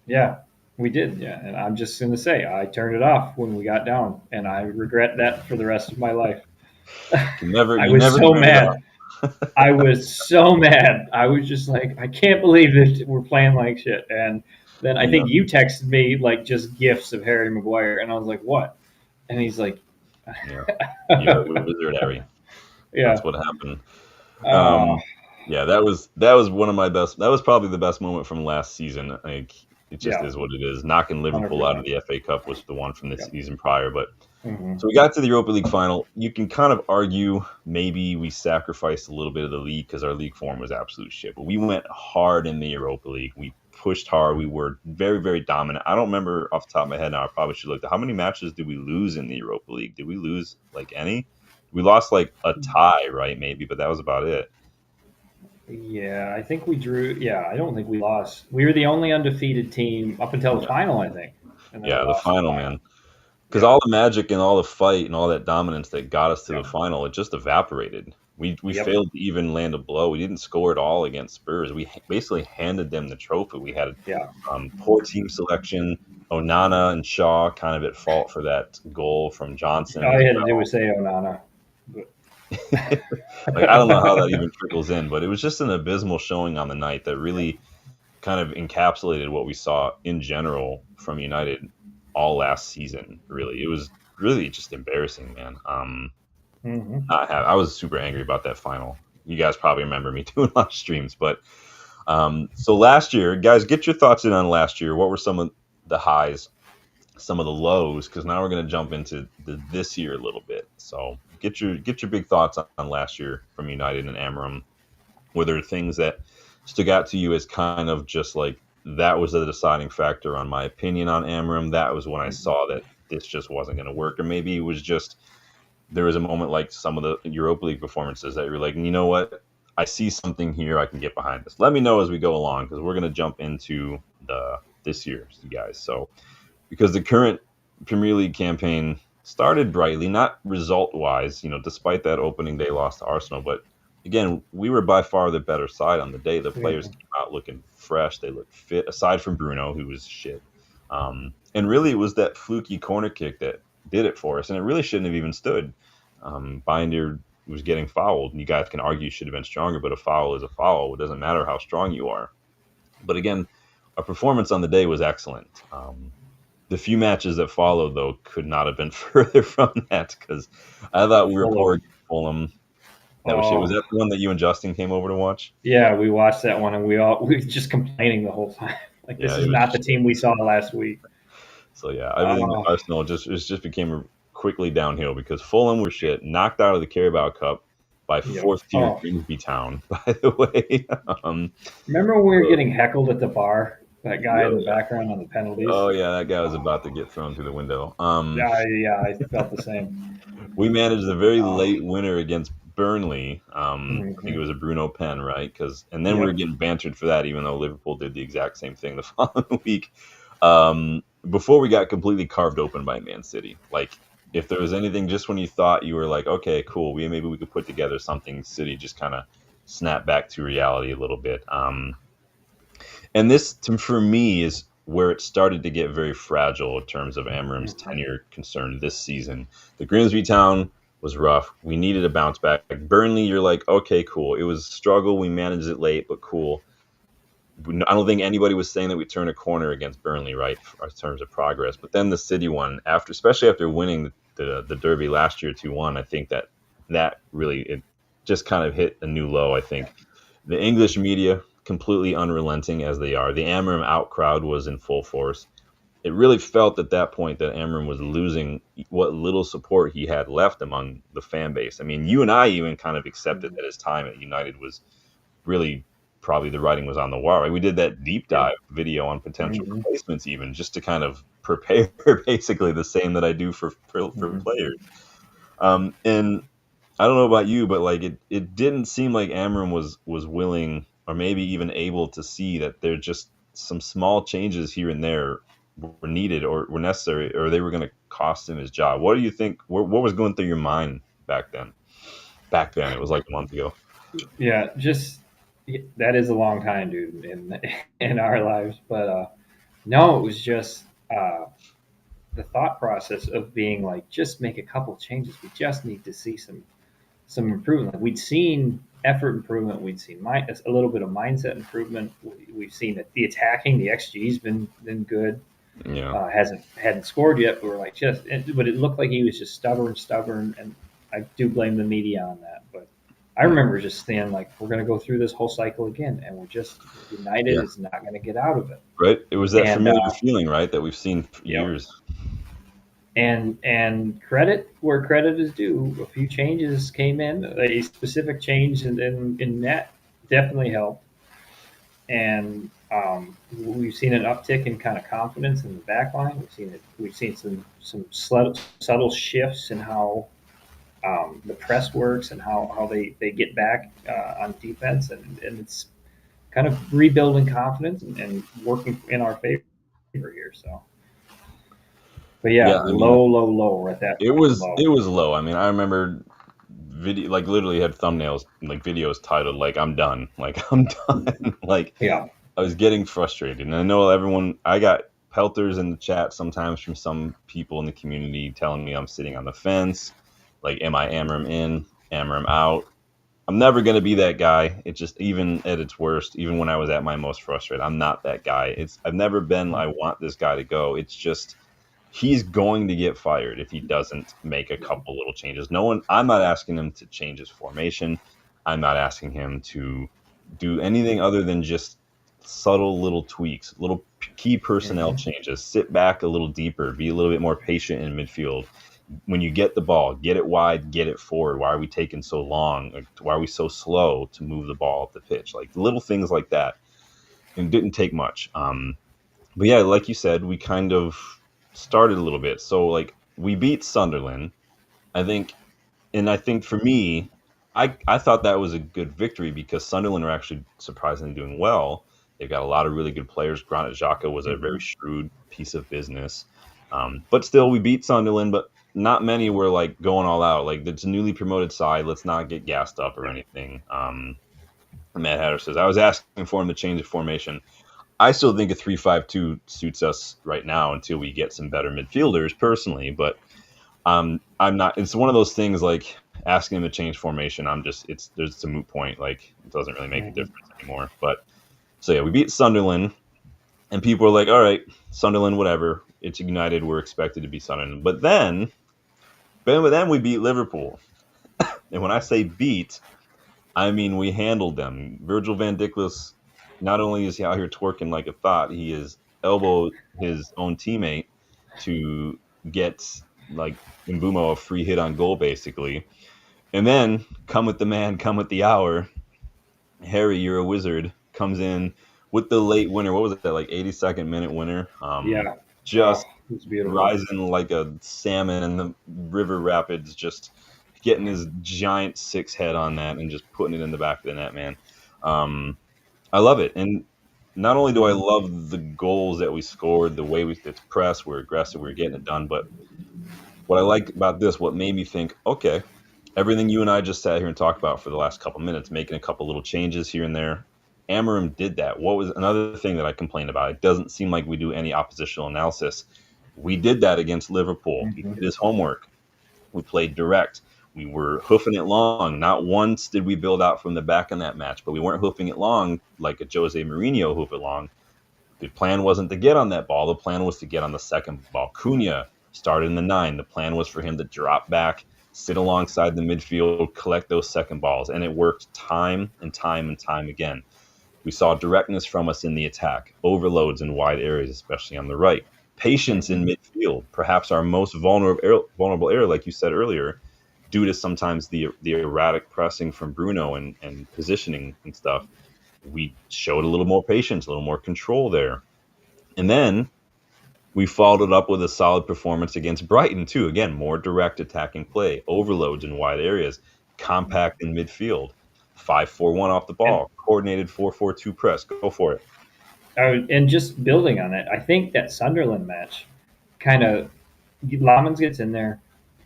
Speaker 2: yeah, we did. Yeah, and I'm just going to say I turned it off when we got down, and I regret that for the rest of my life. I
Speaker 1: You
Speaker 2: was
Speaker 1: never
Speaker 2: so
Speaker 1: turn it off.
Speaker 2: mad. I was so mad. I was just like, I can't believe that we're playing like shit. And then I
Speaker 1: Yeah,
Speaker 2: think you texted me like just gifs of Harry Maguire, and I was like, what? And he's like,
Speaker 1: yeah, yeah. We wizard Harry.
Speaker 2: yeah,
Speaker 1: That's what happened.
Speaker 2: uh,
Speaker 1: Um, yeah, that was one of my best. That was probably the best moment from last season. Like It just
Speaker 2: Yeah,
Speaker 1: is what it is. Knocking Liverpool out of
Speaker 2: 100%.
Speaker 1: the FA Cup was the one from the
Speaker 2: Yeah.
Speaker 1: season prior, but
Speaker 2: Hmm.
Speaker 1: so we got to the Europa League final. You can kind of argue maybe we sacrificed a little bit of the league because our league form was absolute shit. But we went hard in the Europa League. We pushed hard. We were very, very dominant. I don't remember off the top of my head now. I probably should look at how many matches did we lose in the Europa League? Did we lose like any? We lost like a tie, right? Maybe, but that was about it.
Speaker 2: Yeah, I think we drew. Yeah, I don't think we lost. We were the only undefeated team up until the
Speaker 1: Yeah,
Speaker 2: final, I think, and then we
Speaker 1: yeah, the
Speaker 2: lost the
Speaker 1: final,
Speaker 2: final.
Speaker 1: man. Because
Speaker 2: Yeah.
Speaker 1: all the magic and all the fight and all that dominance that got us to the
Speaker 2: Yeah.
Speaker 1: final, it just evaporated. We
Speaker 2: Yep.
Speaker 1: failed to even land a blow. We didn't score at all against Spurs. We basically handed them the trophy. We had
Speaker 2: Yeah.
Speaker 1: poor team selection. Onana and Shaw kind of at fault for that goal from Johnson
Speaker 2: All
Speaker 1: as
Speaker 2: you had to do
Speaker 1: well.
Speaker 2: was say Onana. But
Speaker 1: Like I don't know how that even trickles in, but it was just an abysmal showing on the night that really kind of encapsulated what we saw in general from United all last season. Really, it was really just embarrassing, man.
Speaker 2: hmm
Speaker 1: I was super angry about that final. You guys probably remember me doing a lot of streams, but so last year, guys, get your thoughts in on last year. What were some of the highs, some of the lows? Because now we're going to jump into this year a little bit. So get your big thoughts on last year from United and Amorim. Were there things that stuck out to you as kind of just like that was the deciding factor on my opinion on Amorim? That was when I saw that this just wasn't going to work, or maybe it was just there was a moment like some of the Europa League performances that you're like, you know what? I see something here. I can get behind this. Let me know as we go along because we're going to jump into the this year's, you guys. So because the current Premier League campaign started brightly, not result wise, despite that opening day loss to Arsenal, but again, we were by far the better side on the day. The players came out looking fresh. They looked fit, aside from Bruno, who was shit. And really, it was that fluky corner kick that did it for us, and it really shouldn't have even stood. Binder was getting fouled, and you guys can argue should have been stronger, but a foul is a foul. It doesn't matter how strong you are. But again, our performance on the day was excellent. The few matches that followed, though, could not have been further from that because I thought we were
Speaker 2: full of.
Speaker 1: poor against Fulham. That was shit. Was
Speaker 2: Oh,
Speaker 1: that the one that you and Justin came over to watch?
Speaker 2: yeah, we watched that one, and we were just complaining the whole time. Like
Speaker 1: Yeah,
Speaker 2: this
Speaker 1: it
Speaker 2: is
Speaker 1: was
Speaker 2: not the
Speaker 1: shit.
Speaker 2: team we saw last week.
Speaker 1: So yeah, everything with
Speaker 2: Oh,
Speaker 1: Arsenal just became quickly downhill because Fulham were shit, knocked out of the Carabao Cup by
Speaker 2: yep.
Speaker 1: fourth tier
Speaker 2: Oh,
Speaker 1: Grimsby Town, by the way.
Speaker 2: remember when we were
Speaker 1: So,
Speaker 2: getting heckled at the bar? That guy in the
Speaker 1: yeah.
Speaker 2: background on the penalties.
Speaker 1: Oh yeah, that guy was
Speaker 2: Oh,
Speaker 1: about to get thrown through the window.
Speaker 2: yeah, I felt the same.
Speaker 1: We managed a very
Speaker 2: Oh,
Speaker 1: late winner against Burnley. I think it
Speaker 2: hmm
Speaker 1: was a Bruno pen, right? And then we were
Speaker 2: yep.
Speaker 1: getting bantered for that, even though Liverpool did the exact same thing the following week. Before we got completely carved open by Man City. Like, if there was anything, just when you thought you were like, okay, cool, maybe we could put together something, City just kind of snapped back to reality a little bit. And this, for me, is where it started to get very fragile in terms of Amorim's
Speaker 2: hmm
Speaker 1: tenure concerned this season. The Grimsby Town was rough. We needed a bounce back. Burnley, you're like, okay, cool. It was a struggle. We managed it late, but cool. I don't think anybody was saying that we turned a corner against Burnley, right, in terms of progress. But then the City one, especially after winning the Derby last year 2-1, I think that really it just kind of hit a new low. I think the English media completely unrelenting as they are. The Amorim out crowd was in full force. It really felt at that point that Amorim was losing what little support he had left among the fan base. I mean, you and I even kind of accepted that his time at United was really probably the writing was on the wall. Right? We did that deep
Speaker 2: Yeah.
Speaker 1: dive video on potential
Speaker 2: hmm
Speaker 1: replacements, even just to kind of prepare basically the same that I do for
Speaker 2: hmm
Speaker 1: players. And I don't know about you, but like it didn't seem like Amram was willing or maybe even able to see that there just some small changes here and there were needed or were necessary or they were going to cost him his job. What do you think? What was going through your mind back then? Back then, it was like a month ago.
Speaker 2: Yeah, just that is a long time, dude, in our lives. But no, it was just the thought process of being like, just make a couple changes. We just need to see some improvement. We'd seen effort improvement. We'd seen a little bit of mindset improvement. We've seen that the attacking, the XG's been good.
Speaker 1: Yeah,
Speaker 2: Hadn't scored yet, but we're like but it looked like he was just stubborn, and I do blame the media on that. But I remember just saying like, we're going to go through this whole cycle again, and United
Speaker 1: Yeah.
Speaker 2: is not going to get out of it.
Speaker 1: Right. It was that
Speaker 2: And
Speaker 1: familiar feeling, right, that we've seen for
Speaker 2: yep,
Speaker 1: years.
Speaker 2: and credit where credit is due. A few changes came in. A specific change in net definitely helped, and we've seen an uptick in kind of confidence in the back line. We've seen some subtle shifts in how the press works and how they get back on defense, and it's kind of rebuilding confidence and working in our favor here. So, but yeah,
Speaker 1: Yeah, I mean,
Speaker 2: low at that
Speaker 1: it
Speaker 2: point.
Speaker 1: was
Speaker 2: Low.
Speaker 1: it was low. I mean, I remember video like literally had thumbnails like videos titled like I'm done. Like I'm done. Like
Speaker 2: Yeah.
Speaker 1: I was getting frustrated. And I know everyone I got pelters in the chat sometimes from some people in the community telling me I'm sitting on the fence. Like, am I Amram in, Amram out? I'm never going to be that guy. It just, even at its worst, even when I was at my most frustrated, I'm not that guy. I've never been, I want this guy to go. It's just, he's going to get fired if he doesn't make a couple little changes. I'm not asking him to change his formation. I'm not asking him to do anything other than just subtle little tweaks, little key personnel
Speaker 2: Mm-hmm.
Speaker 1: changes, sit back a little deeper, be a little bit more patient in midfield. When you get the ball, get it wide, get it forward. Why are we taking so long? Like, why are we so slow to move the ball up the pitch? Like little things like that. And it didn't take much. But yeah, like you said, we kind of started a little bit. So like we beat Sunderland, I think, and I think for me, I thought that was a good victory because Sunderland are actually surprisingly doing well. They've got a lot of really good players. Granit Xhaka was a very
Speaker 2: Mm-hmm.
Speaker 1: shrewd piece of business, but still we beat Sunderland. But not many were like going all out. Like it's a newly promoted side. Let's not get gassed up or anything. Matt Hatter says I was asking for him to change the formation. I still think a 3-5-2 suits us right now until we get some better midfielders personally, but I'm not. It's one of those things like asking him to change formation. There's a moot point. Like it doesn't really make a
Speaker 2: Mm-hmm.
Speaker 1: difference anymore. But so yeah, we beat Sunderland, and people are like, all right, Sunderland, whatever. It's United. We're expected to be Sunderland, but then we beat Liverpool, and when I say beat, I mean we handled them. Virgil van Dijk, not only is he out here twerking like a thought, he has elbowed his own teammate to get like Mbumo a free hit on goal, basically. And then come with the man, come with the hour. Harry, you're a wizard. Comes in with the late winner. What was it? Like 82nd minute winner.
Speaker 2: Yeah. Oh,
Speaker 1: Just
Speaker 2: it's beautiful.
Speaker 1: rising like a salmon in the river rapids. Just getting his giant six head on that and just putting it in the back of the net, man. Um, I love it. And not only do I love the goals that we scored, the way it's pressed, we're aggressive, we're getting it done, but what I like about this, what made me think, okay, everything you and I just sat here and talked about for the last couple minutes, making a couple little changes here and there. Amorim did that. What was another thing that I complained about? It doesn't seem like we do any oppositional analysis. We did that against Liverpool. He
Speaker 2: Mm-hmm.
Speaker 1: did his homework. We played direct. We were hoofing it long. Not once did we build out from the back in that match, but we weren't hoofing it long like a Jose Mourinho hoof it long. The plan wasn't to get on that ball. The plan was to get on the second ball. Cunha started in the 9. The plan was for him to drop back, sit alongside the midfield, collect those second balls. And it worked time and time and time again. We saw directness from us in the attack, overloads in wide areas, especially on the right. Patience in
Speaker 2: Mm-hmm.
Speaker 1: midfield, perhaps our most vulnerable area, like you said earlier, due to sometimes the erratic pressing from Bruno and positioning and stuff. We showed a little more patience, a little more control there. And then we followed it up with a solid performance against Brighton, too. Again, more direct attacking play, overloads in wide areas, compact in midfield, 5-4-1 off the
Speaker 2: And
Speaker 1: ball, coordinated 4-4-2 press. Go for it.
Speaker 2: and just building on it, I think that Sunderland match kind of Lamans gets in there.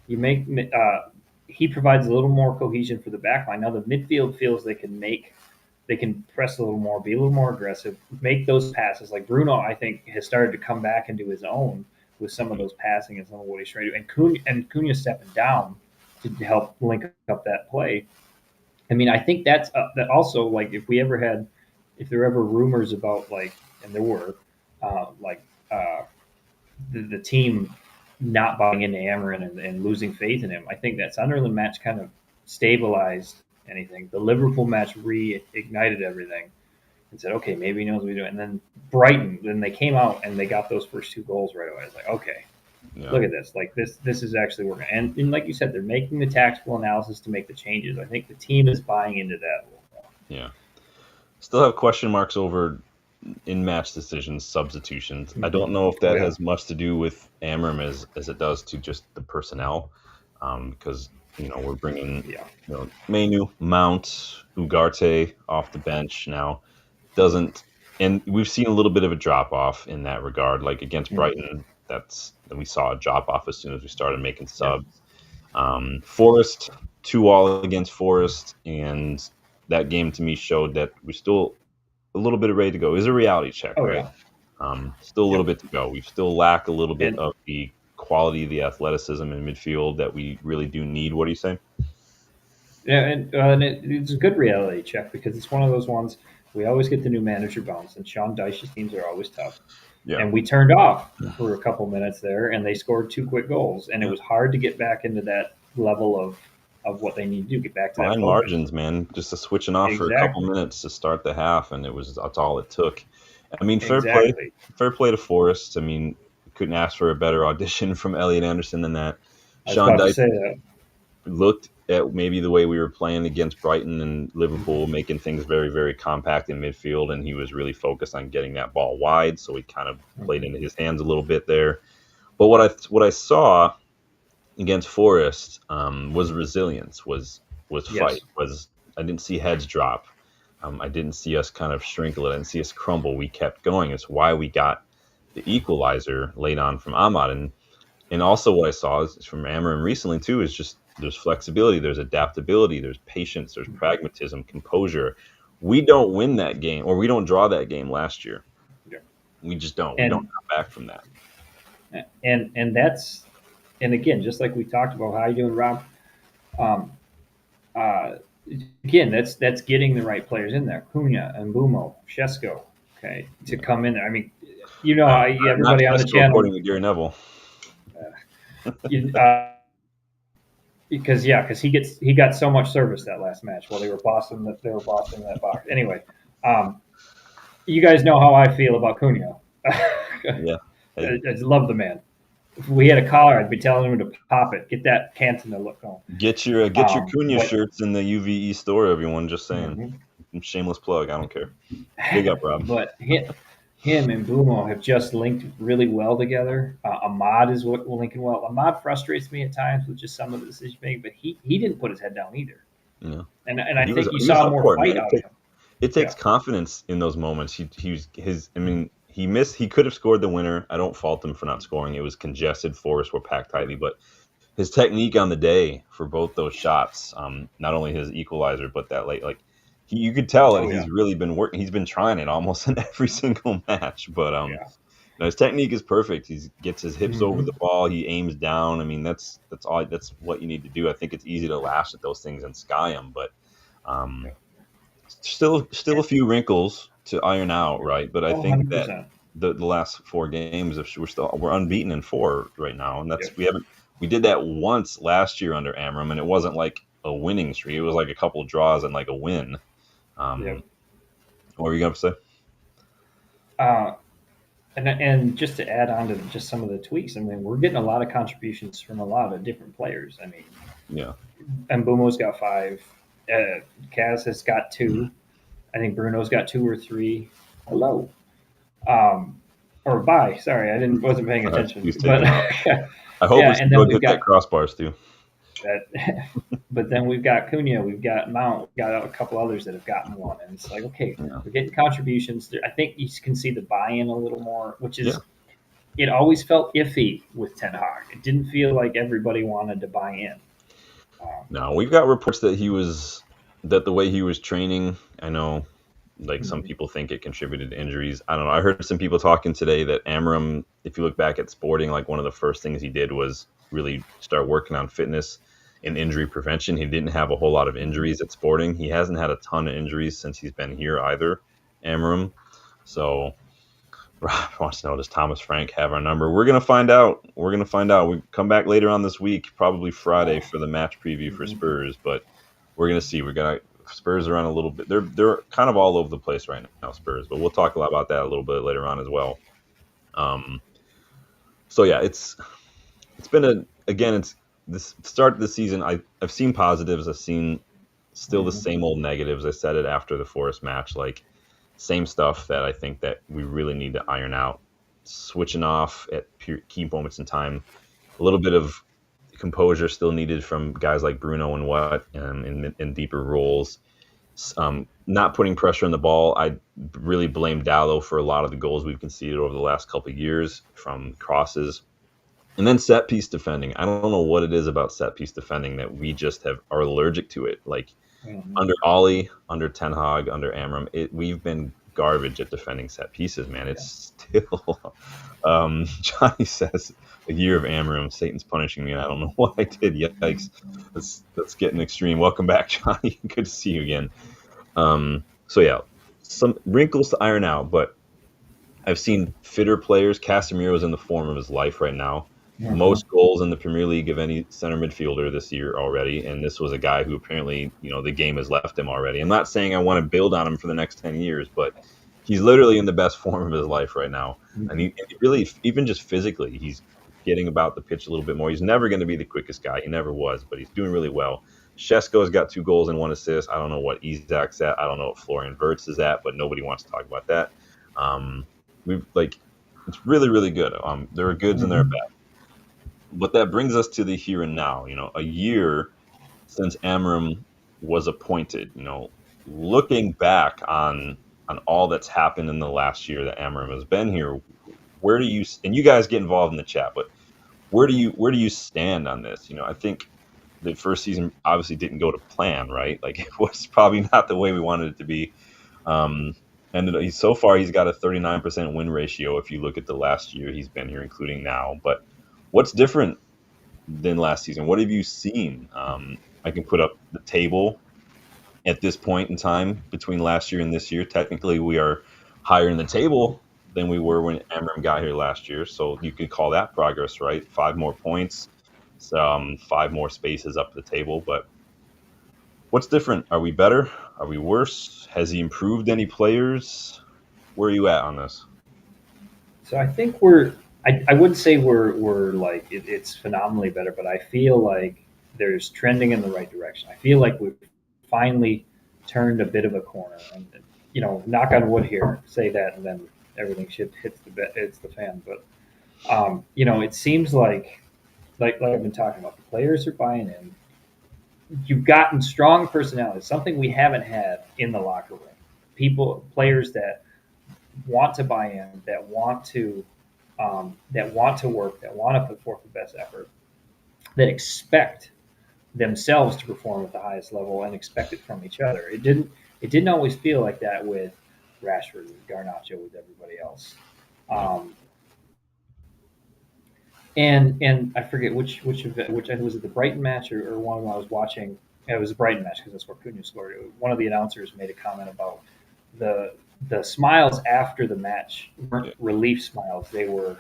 Speaker 2: You make he provides a little more cohesion for the back line. Now the midfield feels they can press a little more, be a little more aggressive, make those passes. Like Bruno, I think has started to come back into his own with some of those passing and some of what he's trying to do. And Cunha stepping down to help link up that play. I mean, I think that's that also like if there were ever rumors about like, and there were, like uh, the team not buying into Amarin and losing faith in him. I think that Sunderland match kind of stabilized anything. The Liverpool match reignited everything and said, okay, maybe he knows what he's doing. And then Brighton, then they came out and they got those first 2 goals right away. I was like, okay, look at this. Like this is actually working. And like you said, they're making the tactical analysis to make the changes. I think the team is buying into that a little more.
Speaker 1: Yeah. Still have question marks over in-match decisions, substitutions. I don't know if that has much to do with Amorim as it does to just the personnel, because we're bringing Mainu, Mount, Ugarte off the bench now. And we've seen a little bit of a drop off in that regard. Like against Brighton, we saw a drop off as soon as we started making subs. Forest 2-2 against Forest, and that game to me showed that we're still a little bit ready to go. It was a reality check, right? Still a little bit to go. We still lack a little bit of the quality, the athleticism in midfield that we really do need. What do you say?
Speaker 2: Yeah, and it's a good reality check because it's one of those ones we always get the new manager bounce, and Sean Dyche's teams are always tough. Yeah. And we turned off for a couple minutes there, and they scored 2 quick goals, and it was hard to get back into that level of what they need to do, get back to that focus.
Speaker 1: Margins, man. Just switching off for a couple minutes to start the half, and that's all it took. I mean, fair play to Forrest. I mean, couldn't ask for a better audition from Elliot Anderson than that.
Speaker 2: Sean Dyche
Speaker 1: looked at maybe the way we were playing against Brighton and Liverpool, making things very, very compact in midfield, and he was really focused on getting that ball wide, so he kind of played into his hands a little bit there. But what I saw against Forest was resilience, was fight. I didn't see heads drop. I didn't see us kind of shrink a little. I didn't see us crumble. We kept going. It's why we got the equalizer late on from Ahmad. And also what I saw is from Amorim recently too is just there's flexibility, there's adaptability, there's patience, there's pragmatism, composure. We don't win that game, or we don't draw that game last year. Yeah. We just don't. We don't come back from that.
Speaker 2: And that's, and again, just like we talked about, how you doing, Rob? Again, that's getting the right players in there. Cunha, Mbumo, Shesko, okay, to come in there. I mean, how everybody on the channel.
Speaker 1: According to Gary Neville.
Speaker 2: Because he got so much service that last match while they were bossing that box. Anyway, you guys know how I feel about Cunha.
Speaker 1: Yeah,
Speaker 2: I love the man. If we had a collar, I'd be telling him to pop it. Get that Cantona look on.
Speaker 1: Get your Cunha shirts in the UVE store, everyone. Just saying. Shameless plug. I don't care. Big up, Rob.
Speaker 2: But him and Mbumo have just linked really well together. Ahmad is linking well. Ahmad frustrates me at times with just some of the decision making, but he didn't put his head down either.
Speaker 1: Yeah.
Speaker 2: And I think you saw more fight out of him.
Speaker 1: It takes confidence in those moments. He could have scored the winner. I don't fault him for not scoring. It was congested. Forest were packed tightly, but his technique on the day for both those shots, not only his equalizer, but that late, you could tell that he's really been working. He's been trying it almost in every single match, but his technique is perfect. He gets his hips over the ball. He aims down. I mean, that's all. That's what you need to do. I think it's easy to lash at those things and sky them, but still a few wrinkles to iron out, right? But I think 100%. That the last 4 games, we're unbeaten in 4 right now, and we did that once last year under Amorim, and it wasn't like a winning streak. It was like a couple of draws and like a win. What were you going to say?
Speaker 2: And just to add on to just some of the tweaks, I mean, we're getting a lot of contributions from a lot of different players. I mean, Mbumo's got 5. Kaz has got 2. I think Bruno's got 2 or 3. Hello. Or bye. Sorry, wasn't paying attention. But
Speaker 1: I hope we can go hit that crossbars too.
Speaker 2: But then we've got Cunha, we've got Mount, we've got a couple others that have gotten one, and it's like, okay, we're getting contributions. I think you can see the buy-in a little more, which is it always felt iffy with Ten Hag. It didn't feel like everybody wanted to buy in.
Speaker 1: No, we've got reports that the way he was training, I know, some people think it contributed to injuries. I don't know. I heard some people talking today that Amorim, if you look back at Sporting, one of the first things he did was really start working on fitness and injury prevention. He didn't have a whole lot of injuries at Sporting. He hasn't had a ton of injuries since he's been here either, Amorim. So, Rob wants to know, does Thomas Frank have our number? We're going to find out. We come back later on this week, probably Friday, for the match preview for Spurs. But we're gonna see. We're gonna Spurs are on a little bit. They're kind of all over the place right now, Spurs. But we'll talk a lot about that a little bit later on as well. Um, so yeah, it's been a again. It's this start of the season. I've seen positives. I've seen still the
Speaker 2: Mhm.
Speaker 1: same old negatives. I said it after the Forest match, like same stuff that I think that we really need to iron out. Switching off at key moments in time. A little bit of composure still needed from guys like Bruno and what in deeper roles. Not putting pressure on the ball. I really blame Dallo for a lot of the goals we've conceded over the last couple of years from crosses. And then set piece defending. I don't know what it is about set piece defending that we just are allergic to it. Like
Speaker 2: Mhm.
Speaker 1: under Ollie, under Ten Hag, under Amram, we've been garbage at defending set pieces, man.
Speaker 2: Yeah.
Speaker 1: It's still. Johnny says a year of Amram, Satan's punishing me, and I don't know what I did. Yikes! That's getting extreme. Welcome back, Johnny. Good to see you again. So yeah, some wrinkles to iron out, but I've seen fitter players. Casemiro's in the form of his life right now.
Speaker 2: Mhm.
Speaker 1: Most goals in the Premier League of any center midfielder this year already, and this was a guy who apparently, the game has left him already. I'm not saying I want to build on him for the next 10 years, but he's literally in the best form of his life right now. And
Speaker 2: Mhm.
Speaker 1: he really, even just physically, he's getting about the pitch a little bit more. He's never going to be the quickest guy. He never was, but he's doing really well. Shesko's got 2 goals and 1 assist. I don't know what Isak's at. I don't know what Florian Wirtz is at, but nobody wants to talk about that. We've like it's really really good. There are goods and there are
Speaker 2: Mhm.
Speaker 1: bad, but that brings us to the here and now. A year since Amram was appointed. Looking back on all that's happened in the last year that Amram has been here, where do you and you guys get involved in the chat, but where do you stand on this? I think the first season obviously didn't go to plan, right? Like it was probably not the way we wanted it to be. Um, and so far, he's got a 39% win ratio if you look at the last year he's been here, including now. But what's different than last season? What have you seen? I can put up the table at this point in time between last year and this year. Technically, we are higher in the table than we were when Amram got here last year. So you could call that progress, right? 5 more points, some 5 more spaces up the table. But what's different? Are we better? Are we worse? Has he improved any players? Where are you at on this?
Speaker 2: So I think I wouldn't say we're like it's phenomenally better, but I feel like there's trending in the right direction. I feel like we've finally turned a bit of a corner, and knock on wood here, say that, and then everything should hits the fan. But it seems like I've been talking about, the players are buying in. You've gotten strong personalities, something we haven't had in the locker room. Players that want to buy in, that want to work, that want to put forth the best effort, that expect themselves to perform at the highest level and expect it from each other. It didn't always feel like that with Rashford, with Garnacho, with everybody else.
Speaker 1: Yeah.
Speaker 2: Um, and I forget which was it, the Brighton match or one of them I was watching. Yeah, it was the Brighton match because that's where Cunha scored. One of the announcers made a comment about the the smiles after the match weren't
Speaker 1: Yeah.
Speaker 2: relief smiles; they were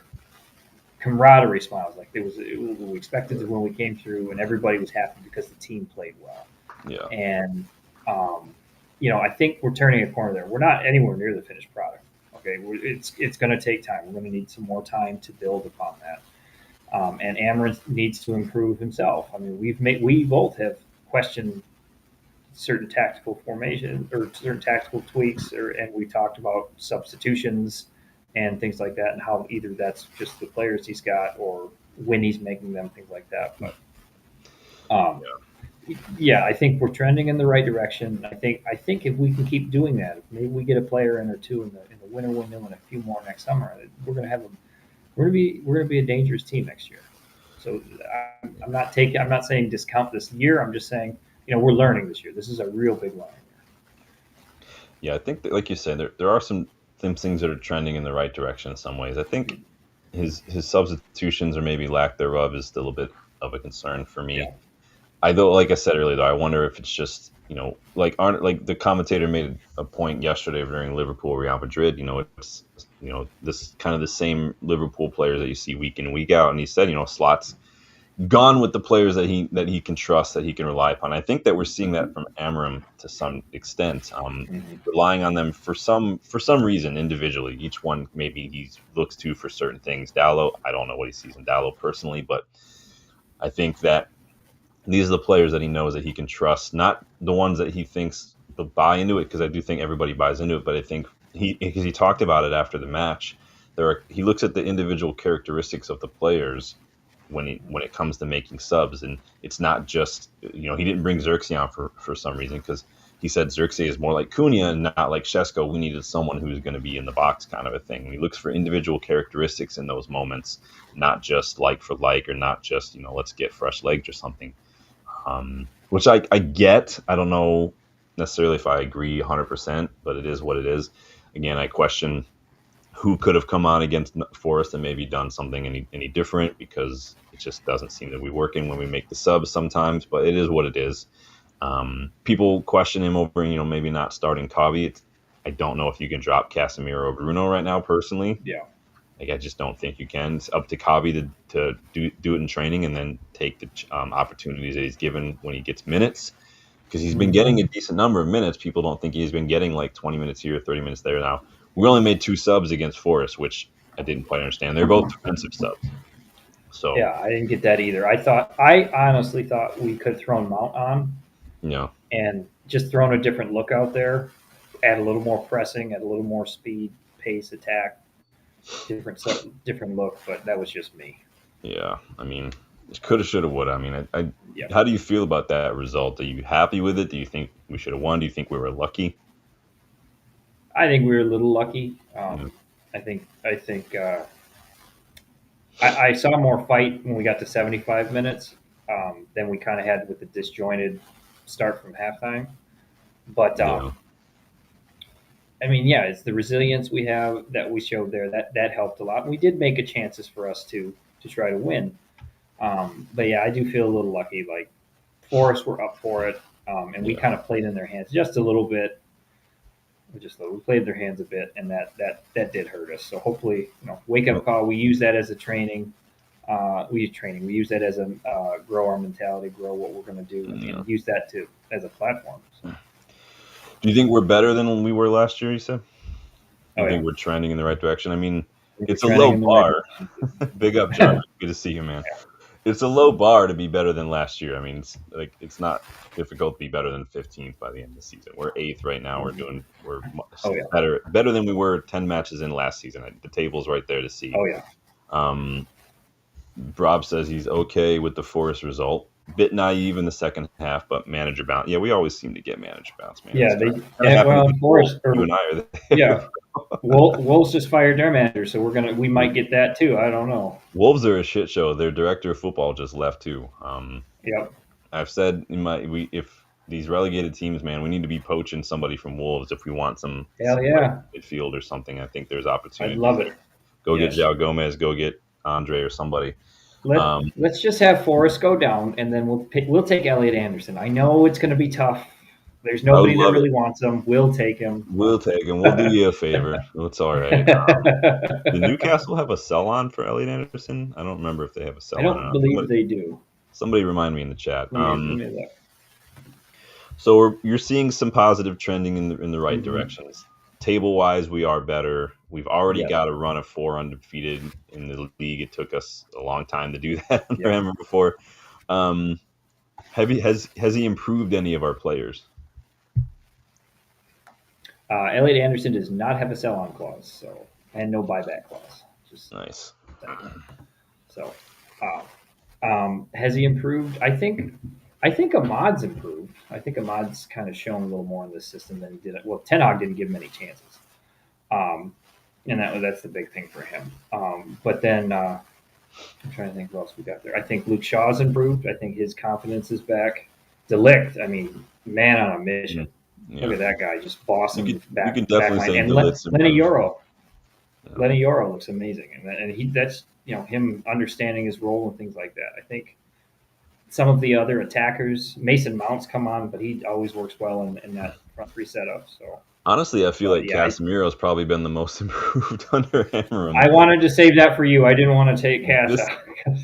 Speaker 2: camaraderie smiles. Like it was we expected when we came through, and everybody was happy because the team played well.
Speaker 1: Yeah.
Speaker 2: And um, I think we're turning a corner there. We're not anywhere near the finished product. Okay, it's going to take time. We're going to need some more time to build upon that. And Amaranth needs to improve himself. I mean, we both have questioned certain tactical formation or certain tactical tweaks, and we talked about substitutions and things like that, and how either that's just the players he's got or when he's making them, things like that. But um, yeah, I think we're trending in the right direction. I think if we can keep doing that, if maybe we get a player in or two in the winter window and a few more next summer, we're gonna be a dangerous team next year. So I'm not saying discount this year. I'm just saying we're learning this year. This is a real big learning
Speaker 1: Yeah, I think that, like you said, there are some things that are trending in the right direction in some ways. I think his substitutions or maybe lack thereof is still a bit of a concern for me.
Speaker 2: year.
Speaker 1: I though, like I said earlier, though, I wonder if it's just like aren't like the commentator made a point yesterday during Liverpool Real Madrid. It's this kind of the same Liverpool players that you see week in and week out, and he said slots gone with the players that he can trust, that he can rely upon. I think that we're seeing that from Amorim to some extent, relying on them for some reason individually. Each one maybe he looks to for certain things. Dallo, I don't know what he sees in Dallo personally, but I think that these are the players that he knows that he can trust, not the ones that he thinks they'll buy into it, because I do think everybody buys into it. But I think because he talked about it after the match, he looks at the individual characteristics of the players when it comes to making subs, and it's not just, he didn't bring Xerxes on for some reason, because he said Xerxes is more like Cunha and not like Shesko. We needed someone who's going to be in the box, kind of a thing. And he looks for individual characteristics in those moments, not just like for like, or not just let's get fresh legs or something. Which I get. I don't know necessarily if I agree 100%, but it is what it is. Again, I question who could have come on against Forest and maybe done something any different, because it just doesn't seem to be working when we make the subs sometimes, but it is what it is. People question him over, maybe not starting Kavi. I don't know if you can drop Casemiro or Bruno right now, personally.
Speaker 2: Yeah.
Speaker 1: Like, I just don't think you can. It's up to Kavi to do it in training, and then take the opportunities that he's given when he gets minutes, because he's been getting a decent number of minutes. People don't think he's been getting like 20 minutes here, 30 minutes there. Now, we only made 2 subs against Forest, which I didn't quite understand. They're both defensive subs. So
Speaker 2: Yeah, I didn't get that either. I honestly thought we could have thrown Mount on and just thrown a different look out there, add a little more pressing, add a little more speed, pace, attack, different look. But that was just me.
Speaker 1: Yeah, I mean, coulda, shoulda, woulda. I mean,
Speaker 2: Yeah,
Speaker 1: how do you feel about that result? Are you happy with it? Do you think we should have won? Do you think we were lucky?
Speaker 2: I think we were a little lucky.
Speaker 1: Yeah.
Speaker 2: I saw more fight when we got to 75 minutes than we kind of had with the disjointed start from halftime. But
Speaker 1: Yeah.
Speaker 2: I mean, yeah, it's the resilience we have that we showed there that helped a lot. We did make a chances for us to try to win. But yeah, I do feel a little lucky. Like Forest were up for it, and we kind of played in their hands just a little bit. We played their hands a bit, and that did hurt us. So hopefully, wake up call. We use that as a training. We use that as a grow our mentality, grow what we're going to do, and use that as a platform. So.
Speaker 1: Do you think we're better than when we were last year? You said. I think
Speaker 2: Yeah.
Speaker 1: we're trending in the right direction. I mean, it's a
Speaker 2: trending
Speaker 1: low
Speaker 2: in the right
Speaker 1: bar. Big up, John. Good to see you, man. It's a low bar to be better than last year. I mean, it's not difficult to be better than 15th by the end of the season. We're 8th right now. We're better than we were 10 matches in last season. The table's right there to see.
Speaker 2: Oh yeah.
Speaker 1: Rob says he's okay with the Forest result. Bit naive in the second half, but manager bounce. Yeah, we always seem to get manager bounce, man.
Speaker 2: Yeah, Forest.
Speaker 1: You and I are there.
Speaker 2: Yeah, Wolves just fired their manager, so we might get that too. I don't know.
Speaker 1: Wolves are a shit show. Their director of football just left too.
Speaker 2: Yep.
Speaker 1: I've said if these relegated teams, man, we need to be poaching somebody from Wolves if we want some midfield or something. I think there's opportunity.
Speaker 2: I'd love it.
Speaker 1: Go get João Gomez. Go get Andre or somebody.
Speaker 2: Let's just have Forrest go down, and then we'll take Elliot Anderson. I know it's going to be tough. There's nobody that really wants him. We'll take him.
Speaker 1: We'll do you a favor. It's all right. Did Newcastle have a sell-on for Elliot Anderson? I don't remember if they have a sell-on.
Speaker 2: I don't believe they do.
Speaker 1: Somebody remind me in the chat.
Speaker 2: Let me look.
Speaker 1: So you're seeing some positive trending in the right directions. Table-wise, we are better. We've already got a run of 4 undefeated in the league. It took us a long time to do that under Hammer before. Has he improved any of our players?
Speaker 2: Elliot Anderson does not have a sell-on clause, and no buyback clause.
Speaker 1: Nice.
Speaker 2: So, has he improved? I think Ahmad's improved. I think Ahmad's kind of shown a little more in this system than he did. Well, Ten Hag didn't give him any chances, and that's the big thing for him. But then I'm trying to think what else we got there. I think Luke Shaw's improved. I think his confidence is back. De Ligt, I mean, man on a mission. Yeah. Look at that guy, just bossing back.
Speaker 1: You can definitely say
Speaker 2: and Lenny Yoro. Lenny Yoro looks amazing, and that's him understanding his role and things like that. I think some of the other attackers, Mason Mount's come on, but he always works well in that front three setup. So
Speaker 1: Honestly, I feel
Speaker 2: But
Speaker 1: like
Speaker 2: yeah,
Speaker 1: Casemiro's probably been the most improved under Amorim.
Speaker 2: I wanted to save that for you. I didn't want to take Cash
Speaker 1: This
Speaker 2: out.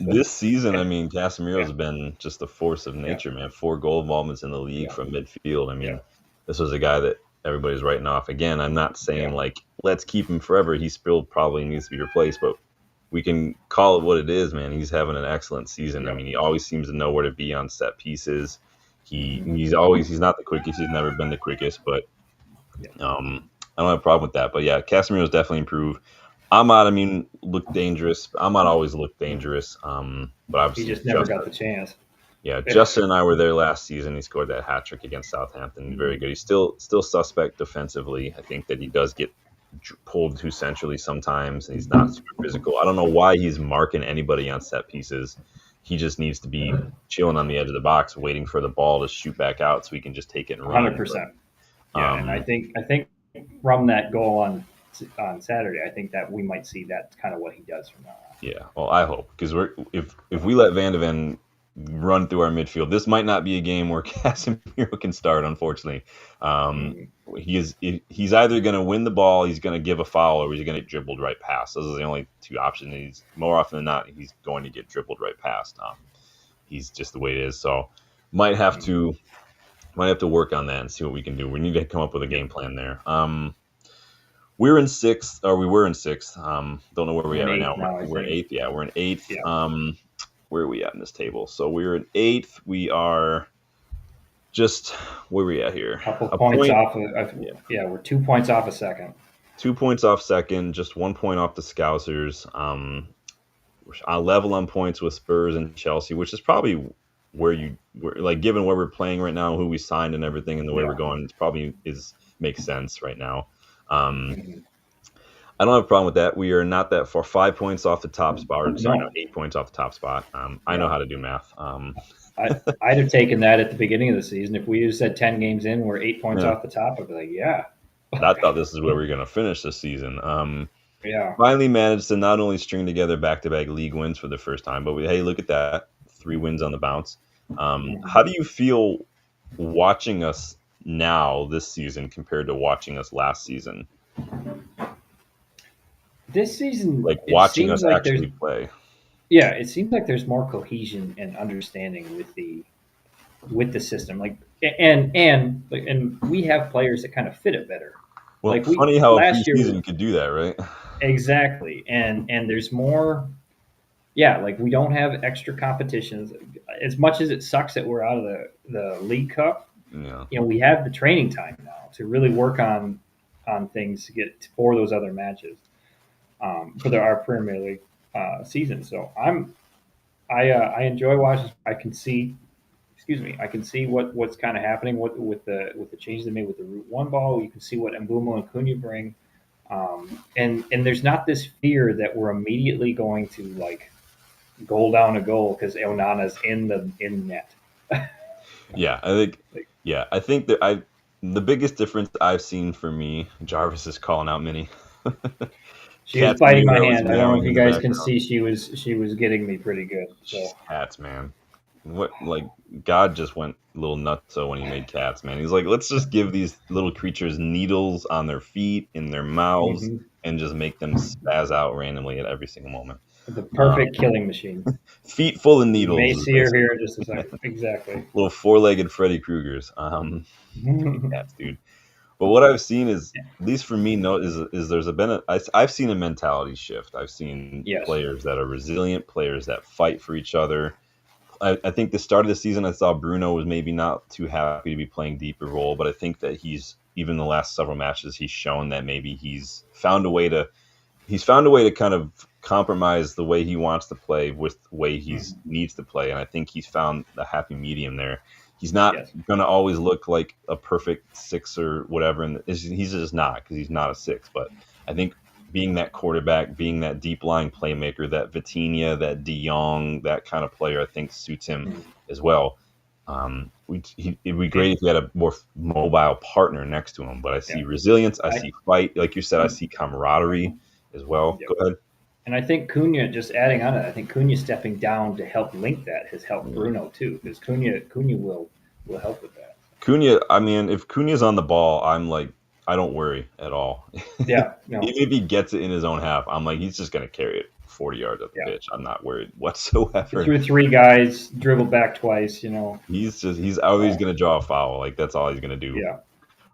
Speaker 1: this season, I mean,
Speaker 2: Yeah,
Speaker 1: Casemiro's been just a force of
Speaker 2: yeah,
Speaker 1: nature, man. 4 goal involvements in the league
Speaker 2: yeah,
Speaker 1: from midfield. I
Speaker 2: yeah,
Speaker 1: mean, this was a guy that everybody's writing off. Again, I'm not saying
Speaker 2: yeah,
Speaker 1: like let's keep him forever. He still probably needs to be replaced, but we can call it what it is, man. He's having an excellent season. I
Speaker 2: yeah.
Speaker 1: mean, he always seems to know where to be on set pieces.
Speaker 2: Mhm.
Speaker 1: He's not the quickest. He's never been the quickest, but
Speaker 2: Yeah.
Speaker 1: I don't have a problem with that. But yeah, Casemiro's definitely improved. Ahmad, I mean, looked dangerous. Ahmad always looked dangerous. But
Speaker 2: He
Speaker 1: obviously,
Speaker 2: just never got the chance.
Speaker 1: yeah, Justin and I were there last season. He scored that hat trick against Southampton. Very good. He's still suspect defensively. I think that he does get pulled too centrally sometimes, and he's not super physical. I don't know why he's marking anybody on set pieces. He just needs to be chilling on the edge of the box, waiting for the ball to shoot back out so he can just take it and run.
Speaker 2: 100%.
Speaker 1: But,
Speaker 2: Yeah, and I think from that goal on Saturday, I think that we might see that's kind of what he does from now on.
Speaker 1: yeah, well, I hope because if we let Van de Ven run through our midfield, this might not be a game where Casemiro can start. Unfortunately, um,
Speaker 2: Mhm.
Speaker 1: he's either going to win the ball, he's going to give a foul, or he's going to get dribbled right past. Those are the only two options. He's more often than not he's going to get dribbled right past. He's just the way it is. So might have
Speaker 2: Mhm.
Speaker 1: to work on that and see what we can do. We need to come up with a
Speaker 2: Yep.
Speaker 1: game plan there. We're in sixth, or we were in sixth. Don't know where we're
Speaker 2: We're
Speaker 1: at
Speaker 2: in
Speaker 1: right now.
Speaker 2: eighth now, I
Speaker 1: We're in
Speaker 2: think.
Speaker 1: eighth. Yeah, we're in eighth.
Speaker 2: Yeah,
Speaker 1: Where are we at in this table? So we're in eighth. We are just where are we at here?
Speaker 2: couple
Speaker 1: A
Speaker 2: points
Speaker 1: point.
Speaker 2: off of
Speaker 1: Yeah,
Speaker 2: yeah, we're 2 points off a second.
Speaker 1: 2 points off second. Just 1 point off the Scousers. I level on points with Spurs and Chelsea, which is probably where like given where we're playing right now, who we signed and everything, and the way we're
Speaker 2: Yeah.
Speaker 1: going, it's probably is makes sense right now. Um,
Speaker 2: Mhm.
Speaker 1: I don't have a problem with that. We are not that far. 5 points off the top spot. Or, sorry, no,
Speaker 2: No.
Speaker 1: 8 points off the top spot. I know
Speaker 2: Yeah.
Speaker 1: how to do math.
Speaker 2: I'd have taken that at the beginning of the season. If we had said 10 games in, we're 8 points
Speaker 1: Yeah,
Speaker 2: off the top, I'd be like, yeah.
Speaker 1: I thought this is where we are going to finish this season.
Speaker 2: Yeah.
Speaker 1: Finally managed to not only string together back-to-back league wins for the first time, but hey, look at that, 3 wins on the bounce. How
Speaker 2: Mhm.
Speaker 1: do you feel watching us now this season compared to watching us last season?
Speaker 2: This season,
Speaker 1: Like
Speaker 2: it
Speaker 1: watching
Speaker 2: seems
Speaker 1: us
Speaker 2: like there's
Speaker 1: actually play.
Speaker 2: yeah, it seems like there's more cohesion and understanding with the system. Like and we have players that kind of fit it better.
Speaker 1: Well,
Speaker 2: Like we
Speaker 1: funny how a
Speaker 2: last year
Speaker 1: preseason could do that, right?
Speaker 2: exactly, and there's more. Yeah, like we don't have extra competitions. As much as it sucks that we're out of the League Cup,
Speaker 1: Yeah.
Speaker 2: we have the training time now to really work on things to get for those other matches for our Premier League season. So I enjoy watching. I can see, excuse me, I can see what's kind of happening with the changes they made with the Route One ball. You can see what Mbumo and Cunha bring, and there's not this fear that we're immediately going to like goal down a goal because Onana's in net.
Speaker 1: Yeah, I think.
Speaker 2: Like,
Speaker 1: Yeah, I think that the biggest difference I've seen for me, Jarvis is calling out Minnie.
Speaker 2: she was biting my
Speaker 1: Casemiro is
Speaker 2: hand. I don't know if
Speaker 1: meowing
Speaker 2: you
Speaker 1: in the
Speaker 2: guys can
Speaker 1: background.
Speaker 2: see. She was getting me pretty good.
Speaker 1: She's
Speaker 2: So
Speaker 1: cats, man. What like God just went a little nuts when he made cats, man. He's like, let's just give these little creatures needles on their feet, in their mouths,
Speaker 2: hmm
Speaker 1: and just make them spaz out randomly at every single moment.
Speaker 2: the
Speaker 1: Uh,
Speaker 2: perfect killing machine.
Speaker 1: feet full of
Speaker 2: You may
Speaker 1: needles is
Speaker 2: see her here in
Speaker 1: basically
Speaker 2: just a second. Exactly.
Speaker 1: little four-legged Freddy Kruegers. Cats, dude. But what I've seen is, at least for me, no, is there's I've seen a mentality shift. I've seen
Speaker 2: Yes.
Speaker 1: players that are resilient, players that fight for each other. I think the start of the season, I saw Bruno was maybe not too happy to be playing deeper role, but I think that even the last several matches, he's shown that maybe he's found a way to kind of compromise the way he wants to play with the way he
Speaker 2: Mhm.
Speaker 1: needs to play, and I think he's found a happy medium there. He's not
Speaker 2: Yes.
Speaker 1: going to always look like a perfect six or whatever, and he's just not because he's not a six. But I think being that quarterback, being that deep lying playmaker, that Vitinha, that De Jong, that kind of player, I think suits him
Speaker 2: Mhm.
Speaker 1: as well. It'd be great if he had a more mobile partner next to him. But I see
Speaker 2: Yeah.
Speaker 1: resilience, I
Speaker 2: I
Speaker 1: see fight, like you said, I see camaraderie as well.
Speaker 2: Yep.
Speaker 1: Go ahead.
Speaker 2: And I think Cunha, just adding on to that, I think Cunha stepping down to help link that has helped
Speaker 1: Yeah.
Speaker 2: Bruno too, because Cunha will help with that.
Speaker 1: Cunha, I mean, if Cunha's on the ball, I'm like, I don't worry at all.
Speaker 2: Yeah, no,
Speaker 1: Even if he gets it in his own half, I'm like, he's just going to carry it 40 yards up the
Speaker 2: yeah.
Speaker 1: pitch. I'm not worried whatsoever.
Speaker 2: Through three guys, dribbled back twice.
Speaker 1: He's always
Speaker 2: Oh,
Speaker 1: going to draw a foul. Like, that's all he's going to do.
Speaker 2: yeah.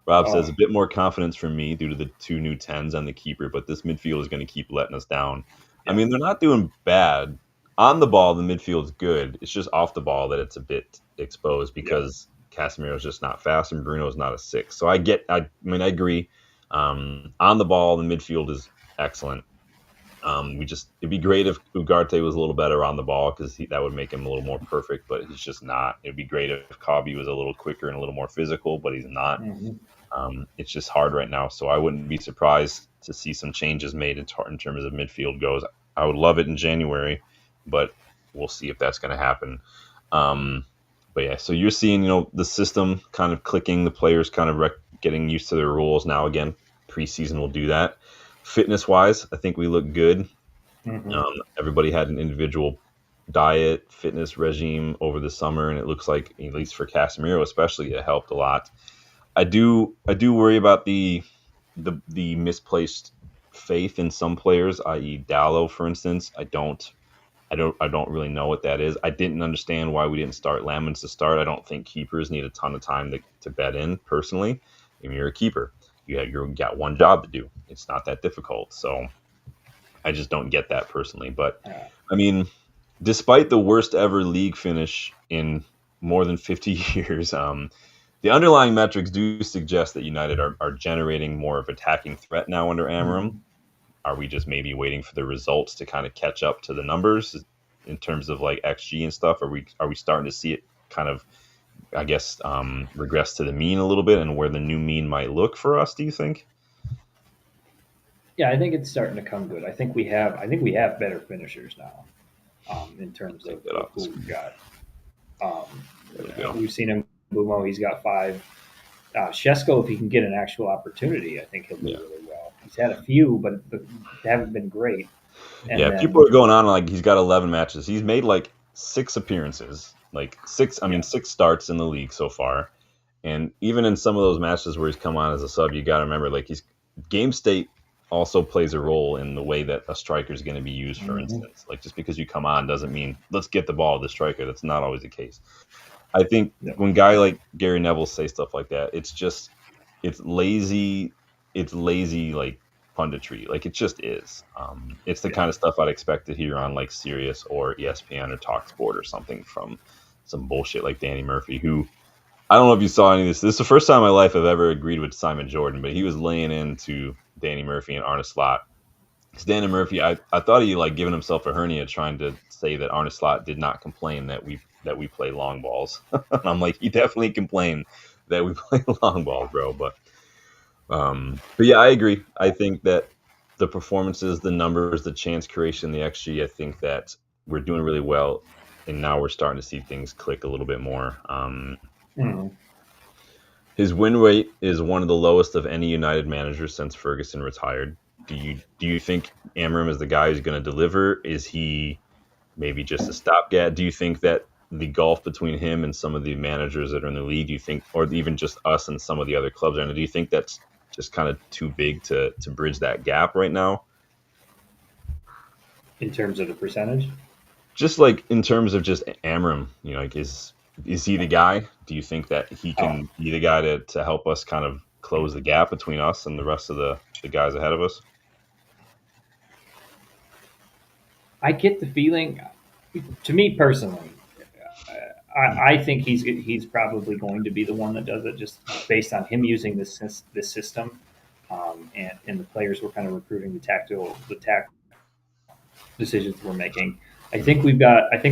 Speaker 1: Rob
Speaker 2: Oh,
Speaker 1: says a bit more confidence from me due to the two new tens and the keeper, but this midfield is going to keep letting us down. I
Speaker 2: yeah,
Speaker 1: mean, they're not doing bad. On the ball, the midfield's good. It's just off the ball that it's a bit exposed
Speaker 2: yeah.
Speaker 1: because Casemiro's just not fast and Bruno's not a six. So I mean, I agree. On the ball, the midfield is excellent. It'd be great if Ugarte was a little better on the ball because that would make him a little more perfect, but he's just not. It'd be great if Cobby was a little quicker and a little more physical, but he's not.
Speaker 2: Hmm.
Speaker 1: It's just hard right now, so I wouldn't be surprised to see some changes made in terms of midfield goes. I would love it in January, but we'll see if that's going to happen. Um, but yeah, so you're seeing, the system kind of clicking, the players kind of getting used to their rules now. Again, preseason will do that. Fitness wise, I think we look good.
Speaker 2: Hmm.
Speaker 1: Everybody had an individual diet fitness regime over the summer, and it looks like, at least for Casemiro especially, it helped a lot. I do worry about the misplaced faith in some players, i.e. Dallo, for instance. I don't really know what that is. I didn't understand why we didn't start Lamens to start. I don't think keepers need a ton of time to bet in, personally. I mean, you're a keeper. You got one job to do. It's not that difficult. So I just don't get that personally. But
Speaker 2: Yeah,
Speaker 1: I mean, despite the worst ever league finish in more than 50 years, the underlying metrics do suggest that United are generating more of attacking threat now under Amorim.
Speaker 2: mhm.
Speaker 1: Are we just maybe waiting for the results to kind of catch up to the numbers in terms of like XG and stuff? Are we starting to see it kind of, I guess, regress to the mean a little bit, and where the new mean might look for us? Do you think?
Speaker 2: Yeah. I think it's starting to come good. I think we have better finishers now, in
Speaker 1: I'll
Speaker 2: terms
Speaker 1: take that
Speaker 2: of
Speaker 1: off the
Speaker 2: who we've
Speaker 1: screen.
Speaker 2: got. Um,
Speaker 1: There we go.
Speaker 2: we've seen him, Bumo. He's got five. Shesko, if he can get an actual opportunity, I think he'll do
Speaker 1: Yeah.
Speaker 2: really well. He's had a few, but they haven't been great. And
Speaker 1: Yeah,
Speaker 2: then,
Speaker 1: people are going on like he's got 11 matches. He's made like six appearances, like six. I mean,
Speaker 2: yeah,
Speaker 1: six starts in the league so far. And even in some of those matches where he's come on as a sub, you got to remember, like, he's game state also plays a role in the way that a striker is going to be used. For
Speaker 2: hmm,
Speaker 1: instance, like, just because you come on doesn't mean let's get the ball to the striker. That's not always the case. I think
Speaker 2: yeah,
Speaker 1: when guy like Gary Neville say stuff like that, it's lazy. It's lazy, like, punditry. Like, it just is. It's the
Speaker 2: yeah.
Speaker 1: kind of stuff I'd expect to hear on like Sirius or ESPN or Talksport or something from some bullshit like Danny Murphy, who I don't know if you saw any of this. This is the first time in my life I've ever agreed with Simon Jordan, but he was laying into Danny Murphy and Arne Slot. Because Danny Murphy, I thought he like giving himself a hernia trying to say that Arne Slot did not complain that we play long balls. And I'm like, he definitely complained that we play long balls, bro. But yeah, I agree. I think that the performances, the numbers, the chance creation, the XG, I think that we're doing really well, and now we're starting to see things click a little bit more.
Speaker 2: Hmm.
Speaker 1: His win rate is one of the lowest of any United manager since Ferguson retired. Do you think Amorim is the guy who's going to deliver? Is he maybe just a stopgap? Do you think that the gulf between him and some of the managers that are in the league, do you think, or even just us and some of the other clubs, do you think that's just kind of too big to bridge that gap right now?
Speaker 2: In terms of the percentage.
Speaker 1: Just like in terms of just Amorim, like is he the guy? Do you think that he
Speaker 2: Oh,
Speaker 1: can be the guy to help us kind of close the gap between us and the rest of the guys ahead of us?
Speaker 2: I get the feeling, to me personally, I think he's probably going to be the one that does it, just based on him using this system, and the players we're kind of recruiting, the tact decisions we're making. I think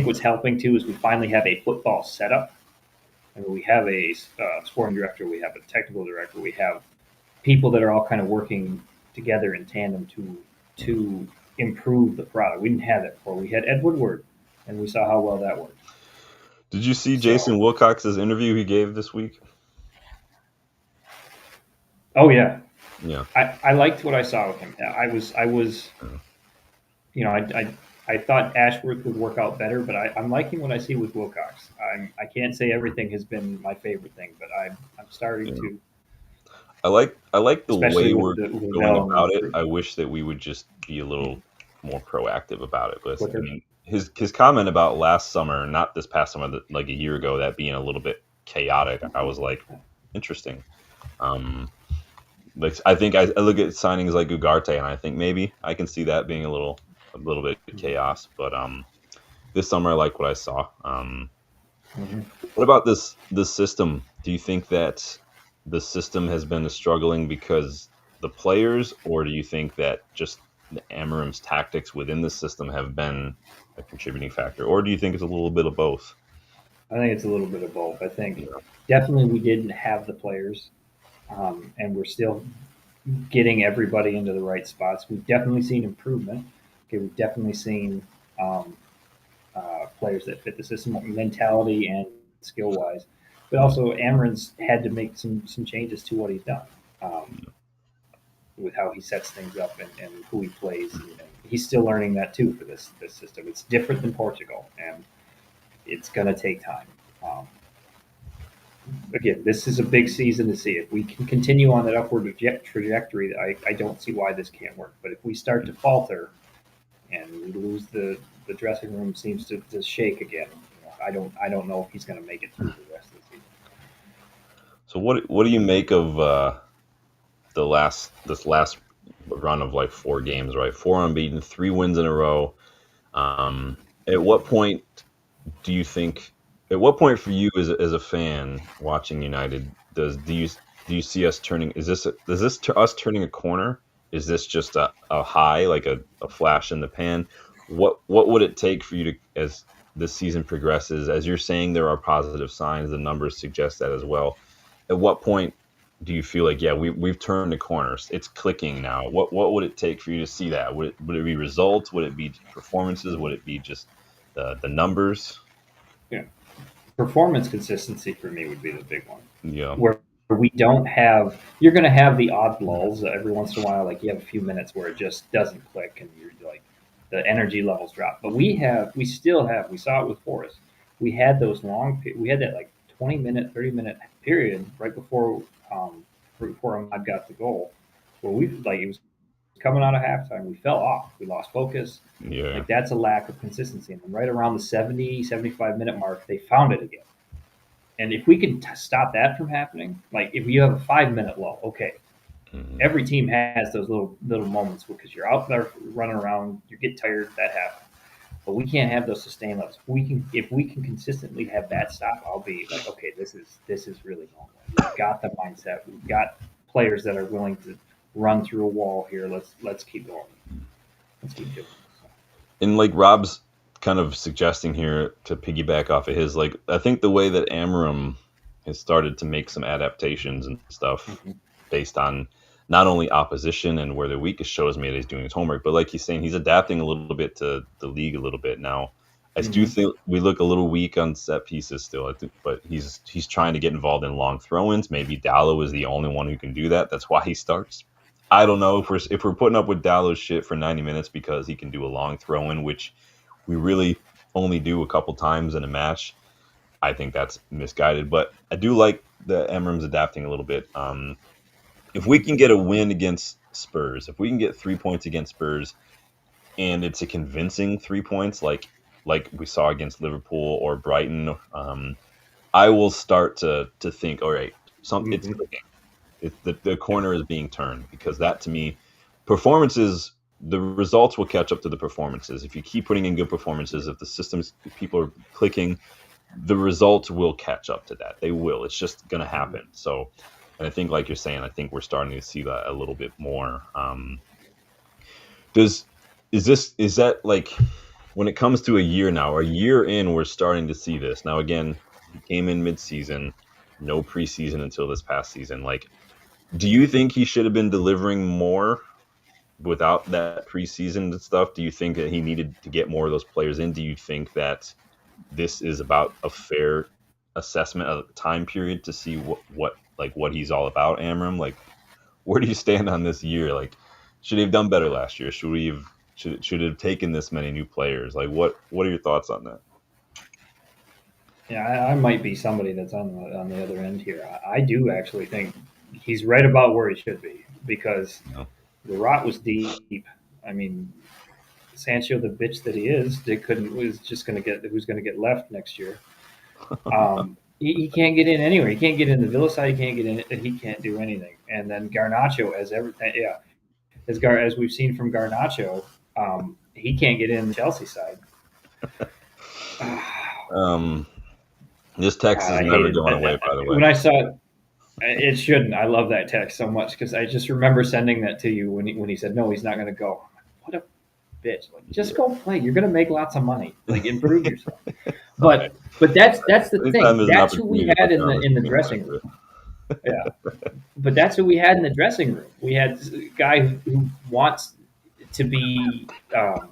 Speaker 2: what's helping too is we finally have a football setup. I mean, we have a sporting director, we have a technical director, we have people that are all kind of working together in tandem to improve the product. We didn't have that before. We had Ed Woodward, and we saw how well that worked.
Speaker 1: Did you see
Speaker 2: So,
Speaker 1: Jason Wilcox's interview he gave this week?
Speaker 2: oh yeah,
Speaker 1: Yeah.
Speaker 2: I liked what I saw with him. I was
Speaker 1: Yeah.
Speaker 2: I thought Ashworth would work out better, but I'm liking what I see with Wilcox. I can't say everything has been my favorite thing, but I'm starting
Speaker 1: Yeah.
Speaker 2: to.
Speaker 1: I like the
Speaker 2: especially
Speaker 1: way
Speaker 2: with
Speaker 1: we're
Speaker 2: the
Speaker 1: going
Speaker 2: development
Speaker 1: about it.
Speaker 2: group
Speaker 1: I wish that we would just be a little more proactive about it. But I
Speaker 2: quicker.
Speaker 1: mean, his comment about last summer, not this past summer, like a year ago, that being a little bit chaotic, I was like, interesting. Um, like I look at signings like Ugarte, and I think maybe I can see that being a little bit chaos. But this summer, I like what I saw.
Speaker 2: Mm-hmm.
Speaker 1: What about this system? Do you think that the system has been struggling because the players, or do you think that just the Amarim's tactics within the system have been a contributing factor, or do you think it's a little bit of both?
Speaker 2: I think it's a little bit of both. I think
Speaker 1: Yeah,
Speaker 2: definitely we didn't have the players, and we're still getting everybody into the right spots. We've definitely seen improvement. Okay, we've definitely seen um, players that fit the system mentality and skill wise. But
Speaker 1: yeah,
Speaker 2: also, Amarin's had to make some changes to what he's done with how he sets things up and who he plays. And he's still learning that too for this system. It's different than Portugal, and it's going to take time. Um, Again, this is a big season to see. If we can continue on that upward trajectory, I don't see why this can't work. But if we start to falter and we lose the dressing room seems to shake again, I don't know if he's going to make it through the rest of the season.
Speaker 1: So what do you make of this last run of like 4 games, right? 4 unbeaten, 3 wins in a row. At what point do you think? At what point for you as a fan watching United do you see us turning? Is this us turning a corner? Is this just a high, like a flash in the pan? What would it take for you to, as this season progresses, as you're saying there are positive signs, the numbers suggest that as well. At what point do you feel like, yeah, we've turned the corners, it's clicking now? What would it take for you to see that? Would it be results? Would it be performances? Would it be just the numbers?
Speaker 2: Yeah, performance consistency for me would be the big one.
Speaker 1: Yeah.
Speaker 2: Where we don't have, you're going to have the odd lulls every once in a while. Like you have a few minutes where it just doesn't click, and you're like the energy levels drop. But we still have. We saw it with Forrest. We had those long. We had that like 20-minute, 30-minute period right before Ahmad got the goal, where we like it was coming out of halftime. We fell off. We lost focus.
Speaker 1: Yeah.
Speaker 2: Like that's a lack of consistency. And then right around the 70, 75-minute mark, they found it again. And if we can stop that from happening, like if you have a 5-minute lull, okay,
Speaker 1: Mhm.
Speaker 2: every team has those little moments because you're out there running around, you get tired, that happens. But we can't have those sustained levels. If we can consistently have that stop, I'll be like, okay, this is really normal. We've got the mindset. We've got players that are willing to run through a wall here. Let's keep going. Let's keep doing it.
Speaker 1: And like Rob's kind of suggesting here, to piggyback off of his, like, I think the way that Amarim has started to make some adaptations and
Speaker 2: So,
Speaker 1: stuff based on not only opposition and where they're weakest shows me that he's doing his homework, but like he's saying, he's adapting a little bit to the league a little bit now. I do
Speaker 2: mm-hmm.
Speaker 1: think we look a little weak on set pieces still, I think, but he's trying to get involved in long throw-ins. Maybe Dallo is the only one who can do that. That's why he starts. I don't know if we're putting up with Dallo's shit for 90 minutes because he can do a long throw-in, which we really only do a couple times in a match. I think that's misguided, but I do like the Emram's adapting a little bit. If we can get a win against Spurs, if we can get 3 points against Spurs, and it's a convincing 3 points, like we saw against Liverpool or Brighton, I will start to think, all right, it's
Speaker 2: Mm-hmm.
Speaker 1: clicking. The corner is being turned, because that to me, performances, the results will catch up to the performances. If you keep putting in good performances, if people are clicking, the results will catch up to that. They will. It's just going to happen. So, and I think, like you're saying, I think we're starting to see that a little bit more. Does is that like, when it comes to a year now, a year in, we're starting to see this now again? He came in mid-season, no preseason until this past season. Like, do you think he should have been delivering more without that preseason and stuff? Do you think that he needed to get more of those players in? Do you think that this is about a fair assessment of the time period to see what he's all about, Amram? Like, where do you stand on this year? Like, should he have done better last year? Should it have taken this many new players? Like, what are your thoughts on that?
Speaker 2: Yeah, I might be somebody that's on the other end here. I do actually think he's right about where he should be because
Speaker 1: You know?
Speaker 2: the rot was deep. I mean, Sancho, the bitch that he is, they couldn't was just going to get who's going to get left next year. He can't get in anywhere. He can't get in the Villa side. He can't get in. He can't do anything. And then Garnacho, as everything, yeah, as we've seen from Garnacho, he can't get in the Chelsea side.
Speaker 1: Um, this text is
Speaker 2: I
Speaker 1: never
Speaker 2: hated
Speaker 1: going away, by the way.
Speaker 2: when I saw it. It shouldn't. I love that text so much because I just remember sending that to you when he said no, he's not going to go. What a bitch! Like, just go play. You're going to make lots of money. Like, improve yourself.
Speaker 1: Okay.
Speaker 2: But that's the
Speaker 1: Anytime
Speaker 2: thing.
Speaker 1: there's an
Speaker 2: That's who we
Speaker 1: opportunity to
Speaker 2: had
Speaker 1: put
Speaker 2: in the
Speaker 1: conversation
Speaker 2: dressing
Speaker 1: like
Speaker 2: room. Yeah, but that's who we had in the dressing room. We had a guy who wants to be the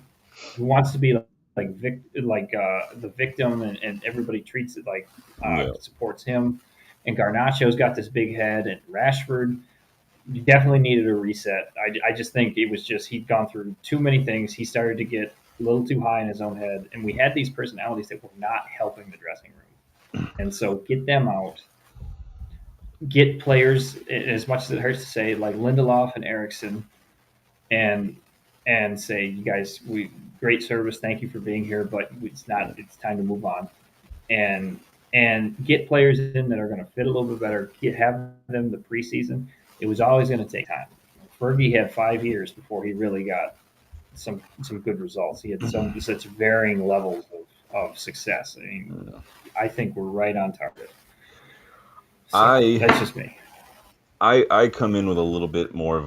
Speaker 2: victim, and everybody treats it like
Speaker 1: Yeah.
Speaker 2: supports him. And Garnacho's got this big head, and Rashford definitely needed a reset. I just think it was just he'd gone through too many things. He started to get a little too high in his own head, and we had these personalities that were not helping the dressing room. And so get them out, get players, as much as it hurts to say, like Lindelof and Eriksson, and say, you guys, we great service, thank you for being here, but it's not. It's time to move on, and get players in that are going to fit a little bit better. Have them the preseason. It was always going to take time. Fergie had 5 years before he really got some good results. He had such varying levels of success. I mean, I think we're right on target. So
Speaker 1: I
Speaker 2: that's just me.
Speaker 1: I come in with a little bit more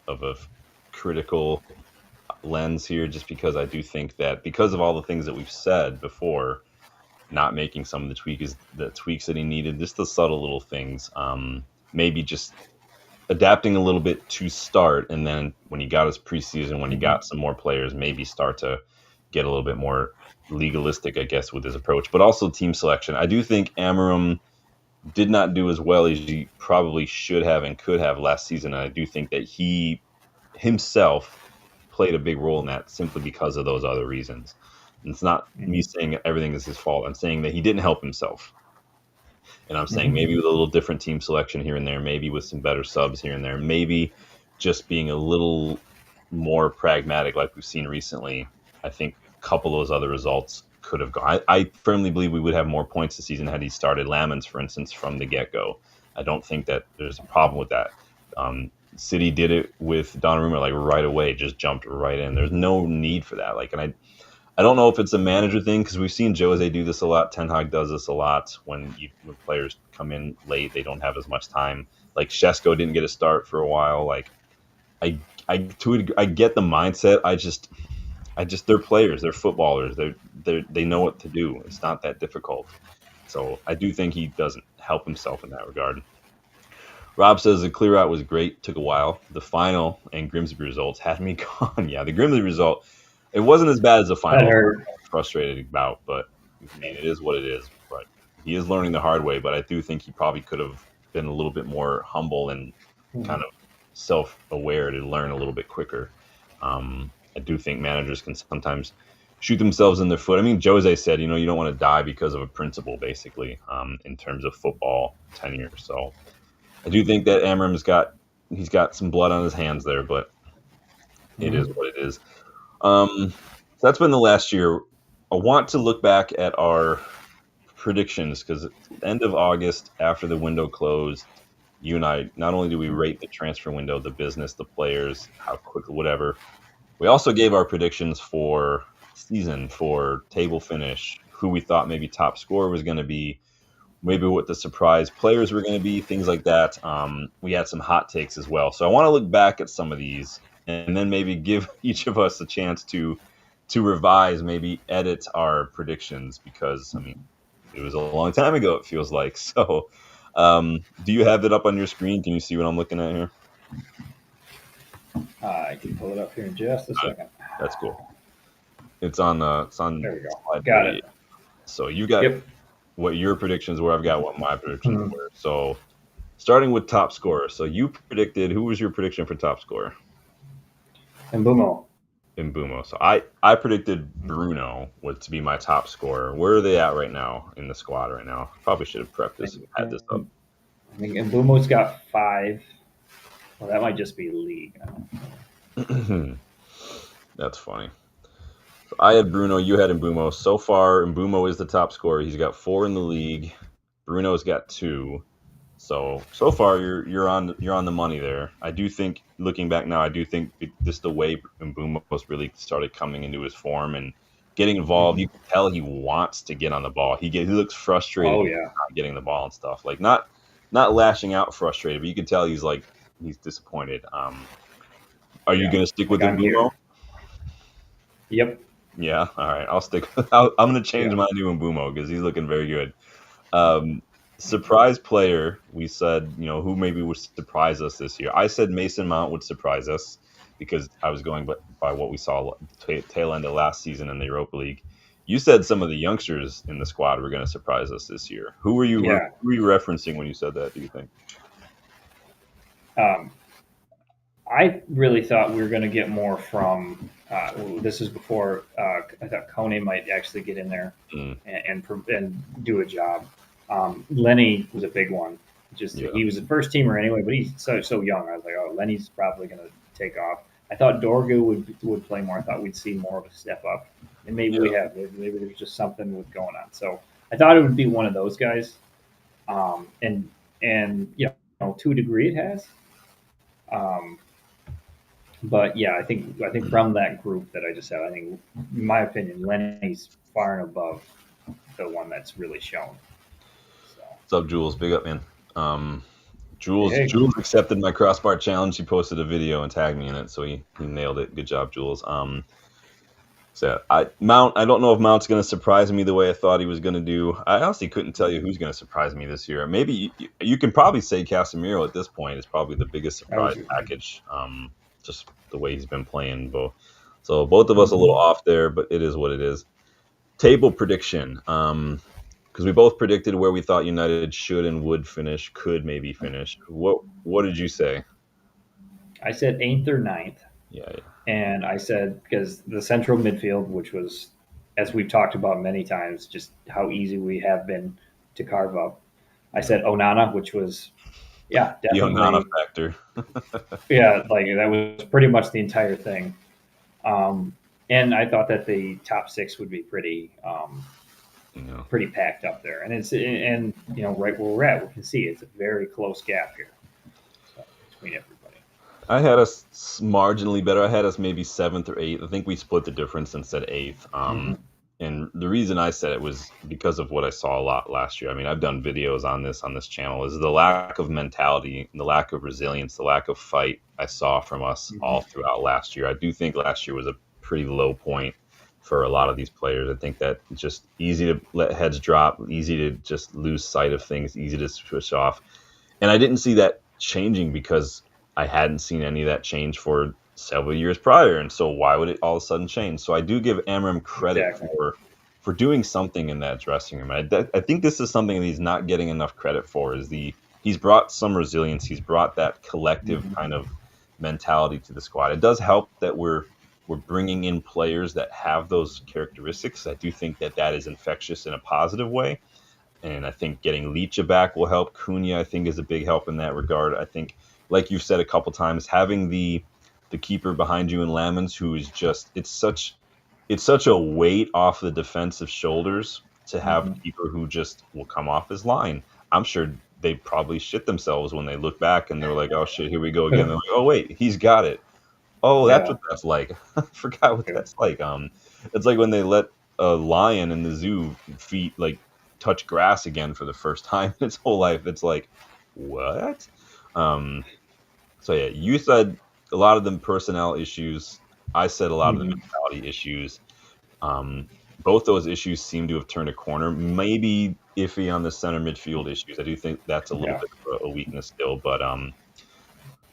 Speaker 1: of a critical lens here, just because I do think that because of all the things that we've said before, not making some of the tweaks that he needed, just the subtle little things, maybe just adapting a little bit to start, and then when he got his preseason, when he got some more players, maybe start to get a little bit more legalistic, I guess, with his approach, but also team selection. I do think Amorim did not do as well as he probably should have and could have last season. And I do think that he himself played a big role in that simply because of those other reasons. And it's not me
Speaker 2: Mm-hmm.
Speaker 1: saying everything is his fault. I'm saying that he didn't help himself. And I'm saying
Speaker 2: Mm-hmm.
Speaker 1: maybe with a little different team selection here and there, maybe with some better subs here and there, maybe just being a little more pragmatic like we've seen recently, I think a couple of those other results could have gone. I firmly believe we would have more points this season had he started Lamens, for instance, from the get-go. I don't think that there's a problem with that. City did it with Donnarumma like right away, just jumped right in. There's no need for that. Like, and I don't know if it's a manager thing because we've seen Jose do this a lot. Ten Hag does this a lot when players come in late, they don't have as much time. Like Shesko didn't get a start for a while. Like I get the mindset. I just they're players, they're footballers, they know what to do. It's not that difficult. So I do think he doesn't help himself in that regard. Rob says the clear out was great, took a while. The final and Grimsby results had me gone. Yeah, the Grimsby result, it wasn't as bad as the
Speaker 2: That
Speaker 1: final.
Speaker 2: hurt.
Speaker 1: Frustrated about, but I mean, it is what it is. But he is learning the hard way. But I do think he probably could have been a little bit more humble and kind of self-aware to learn a little bit quicker. I do think managers can sometimes shoot themselves in the foot. I mean, Jose said, you don't want to die because of a principle, basically, in terms of football tenure. So I do think that Amorim's he's got some blood on his hands there, but it is
Speaker 2: Mm-hmm.
Speaker 1: what it is. So that's been the last year. I want to look back at our predictions because end of August, after the window closed, you and I, not only do we rate the transfer window, the business, the players, how quick, whatever, we also gave our predictions for season, for table finish, who we thought maybe top scorer was going to be, maybe what the surprise players were going to be, things like that. We had some hot takes as well. So I want to look back at some of these and then maybe give each of us a chance to revise, maybe edit our predictions because, I mean, it was a long time ago, it feels like. So do you have it up on your screen? Can you see what I'm looking at here?
Speaker 2: I can pull it up here in just a second.
Speaker 1: That's cool. It's on
Speaker 2: There we go.
Speaker 1: slide
Speaker 2: Got
Speaker 1: 38.
Speaker 2: it.
Speaker 1: So you got
Speaker 2: Yep.
Speaker 1: what your predictions were. I've got what my predictions
Speaker 2: Mhm.
Speaker 1: were. So starting with top scorer. So you predicted, who was your prediction for top scorer?
Speaker 2: And Bumo.
Speaker 1: In Bumo. So I predicted Bruno was to be my top scorer. Where are they at right now in the squad right now? Probably should have prepped this and had this up.
Speaker 2: I think Mbumo's got 5. Well, that might just be league.
Speaker 1: That's funny. So I had Bruno, you had Mbumo. So far, Mbumo is the top scorer. He's got 4 in the league. Bruno's got 2. So far you're on the money there. I do think looking back now, I do think just the way Mbumbo's really started coming into his form and getting involved.
Speaker 2: Mm-hmm.
Speaker 1: You can tell he wants to get on the ball. He looks frustrated
Speaker 2: Oh
Speaker 1: when
Speaker 2: yeah,
Speaker 1: he's not getting the ball and stuff. Like not lashing out frustrated, but you can tell he's like he's disappointed. Are you
Speaker 2: yeah.
Speaker 1: gonna stick with
Speaker 2: Like I'm
Speaker 1: Mbumo?
Speaker 2: here. Yep.
Speaker 1: Yeah, all right. I'll stick. I'm gonna change
Speaker 2: Yeah.
Speaker 1: my new Mbumo because he's looking very good. Um, surprise player, we said, who maybe would surprise us this year. I said Mason Mount would surprise us because I was going by what we saw tail end of last season in the Europa League. You said some of the youngsters in the squad were going to surprise us this year.
Speaker 2: Yeah.
Speaker 1: Who were you referencing when you said that? Do you think?
Speaker 2: Um, I really thought we were going to get more from. This is before I thought Kone might actually get in there
Speaker 1: Mm,
Speaker 2: and do a job. Lenny was a big one. Just
Speaker 1: yeah,
Speaker 2: he was a first teamer anyway, but he's so young. I was like, oh, Lenny's probably going to take off. I thought Dorgu would play more. I thought we'd see more of a step up, and maybe
Speaker 1: yeah.
Speaker 2: we have. Maybe there's just something with going on. So I thought it would be one of those guys. And to a degree it has. Um, but yeah, I think from that group that I just said, I think in my opinion, Lenny's far and above the one that's really shown. So
Speaker 1: What's up, Jules? Big up, man. Um,
Speaker 2: hey,
Speaker 1: Jules accepted my crossbar challenge. He posted a video and tagged me in it, so he nailed it. Good job, Jules. So Mount. I don't know if Mount's going to surprise me the way I thought he was going to do. I honestly couldn't tell you who's going to surprise me this year. Maybe you can probably say Casemiro at this point is probably the biggest
Speaker 2: I was
Speaker 1: surprise package. Just the way he's been playing. So both of us a little
Speaker 2: mhm.
Speaker 1: off there, but it is what it is. Table prediction. Because we both predicted where we thought United should and would finish, could maybe finish. What did you say?
Speaker 2: I said 8th or ninth,
Speaker 1: Yeah,
Speaker 2: and I said because the central midfield, which was, as we've talked about many times, just how easy we have been to carve up. I
Speaker 1: yeah.
Speaker 2: said Onana, which was yeah,
Speaker 1: The Onana
Speaker 2: definitely
Speaker 1: factor.
Speaker 2: yeah, like that was pretty much the entire thing. And I thought that the top 6 would be
Speaker 1: You know,
Speaker 2: pretty packed up there, and right where we're at, we can see it's a very close gap here so, between everybody.
Speaker 1: I had us marginally better. I had us maybe 7th or 8th. I think we split the difference and said 8th.
Speaker 2: Mm-hmm.
Speaker 1: And the reason I said it was because of what I saw a lot last year. I mean, I've done videos on this channel. Is the lack of mentality, the lack of resilience, the lack of fight I saw from us
Speaker 2: Mm-hmm.
Speaker 1: all throughout last year. I do think last year was a pretty low point for a lot of these players. I think that it's just easy to let heads drop, easy to just lose sight of things, easy to switch off. And I didn't see that changing because I hadn't seen any of that change for several years prior. And so why would it all of a sudden change? So I do give Amorim credit
Speaker 2: Exactly.
Speaker 1: for doing something in that dressing room. I think this is something that he's not getting enough credit for. He's brought some resilience. He's brought that collective
Speaker 2: Mm-hmm.
Speaker 1: kind of mentality to the squad. It does help that we're bringing in players that have those characteristics. I do think that is infectious in a positive way. And I think getting Leach back will help. Cunha, I think, is a big help in that regard. I think, like you've said a couple times, having the keeper behind you in Lamens, who is just it's such a weight off the defensive shoulders to have a
Speaker 2: Mm-hmm.
Speaker 1: keeper who just will come off his line. I'm sure they probably shit themselves when they look back and they're like, "Oh shit, here we go again." They're like, "Oh wait, he's got it. Oh, that's
Speaker 2: Yeah.
Speaker 1: what that's like." I forgot what
Speaker 2: Yeah.
Speaker 1: that's like. It's like when they let a lion in the zoo feet like touch grass again for the first time in its whole life. It's like, what? Um, so yeah, you said a lot of them personnel issues. I said a lot of the
Speaker 2: Mm-hmm.
Speaker 1: mentality issues. Both those issues seem to have turned a corner. Maybe iffy on the center midfield issues. I do think that's a little
Speaker 2: Yeah.
Speaker 1: bit of a weakness still, but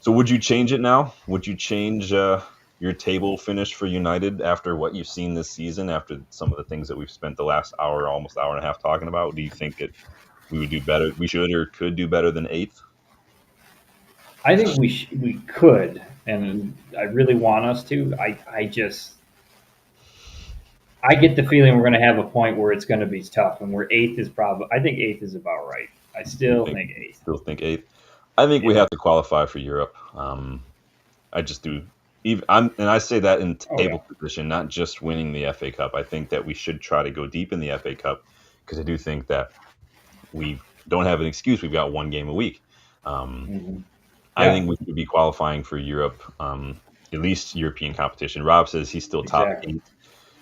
Speaker 1: so would you change it now? Would you change your table finish for United after what you've seen this season, after some of the things that we've spent the last hour, almost hour and a half talking about? Do you think that we would do better? We should or could do better than eighth?
Speaker 2: I think we could, and I really want us to. I get the feeling we're going to have a point where it's going to be tough, and we're 8th is probably. I think 8th is about right. I
Speaker 1: You
Speaker 2: still
Speaker 1: think
Speaker 2: think eighth.
Speaker 1: still think eighth? I think we
Speaker 2: Yeah.
Speaker 1: have to qualify for Europe. I just do. And I say that in
Speaker 2: Oh yeah.
Speaker 1: table position, not just winning the FA Cup. I think that we should try to go deep in the FA Cup because I do think that we don't have an excuse. We've got one game a week. Um,
Speaker 2: Hmm.
Speaker 1: I
Speaker 2: Yeah.
Speaker 1: think we should be qualifying for Europe, at least European competition. Rob says he's still top
Speaker 2: Exactly.
Speaker 1: eight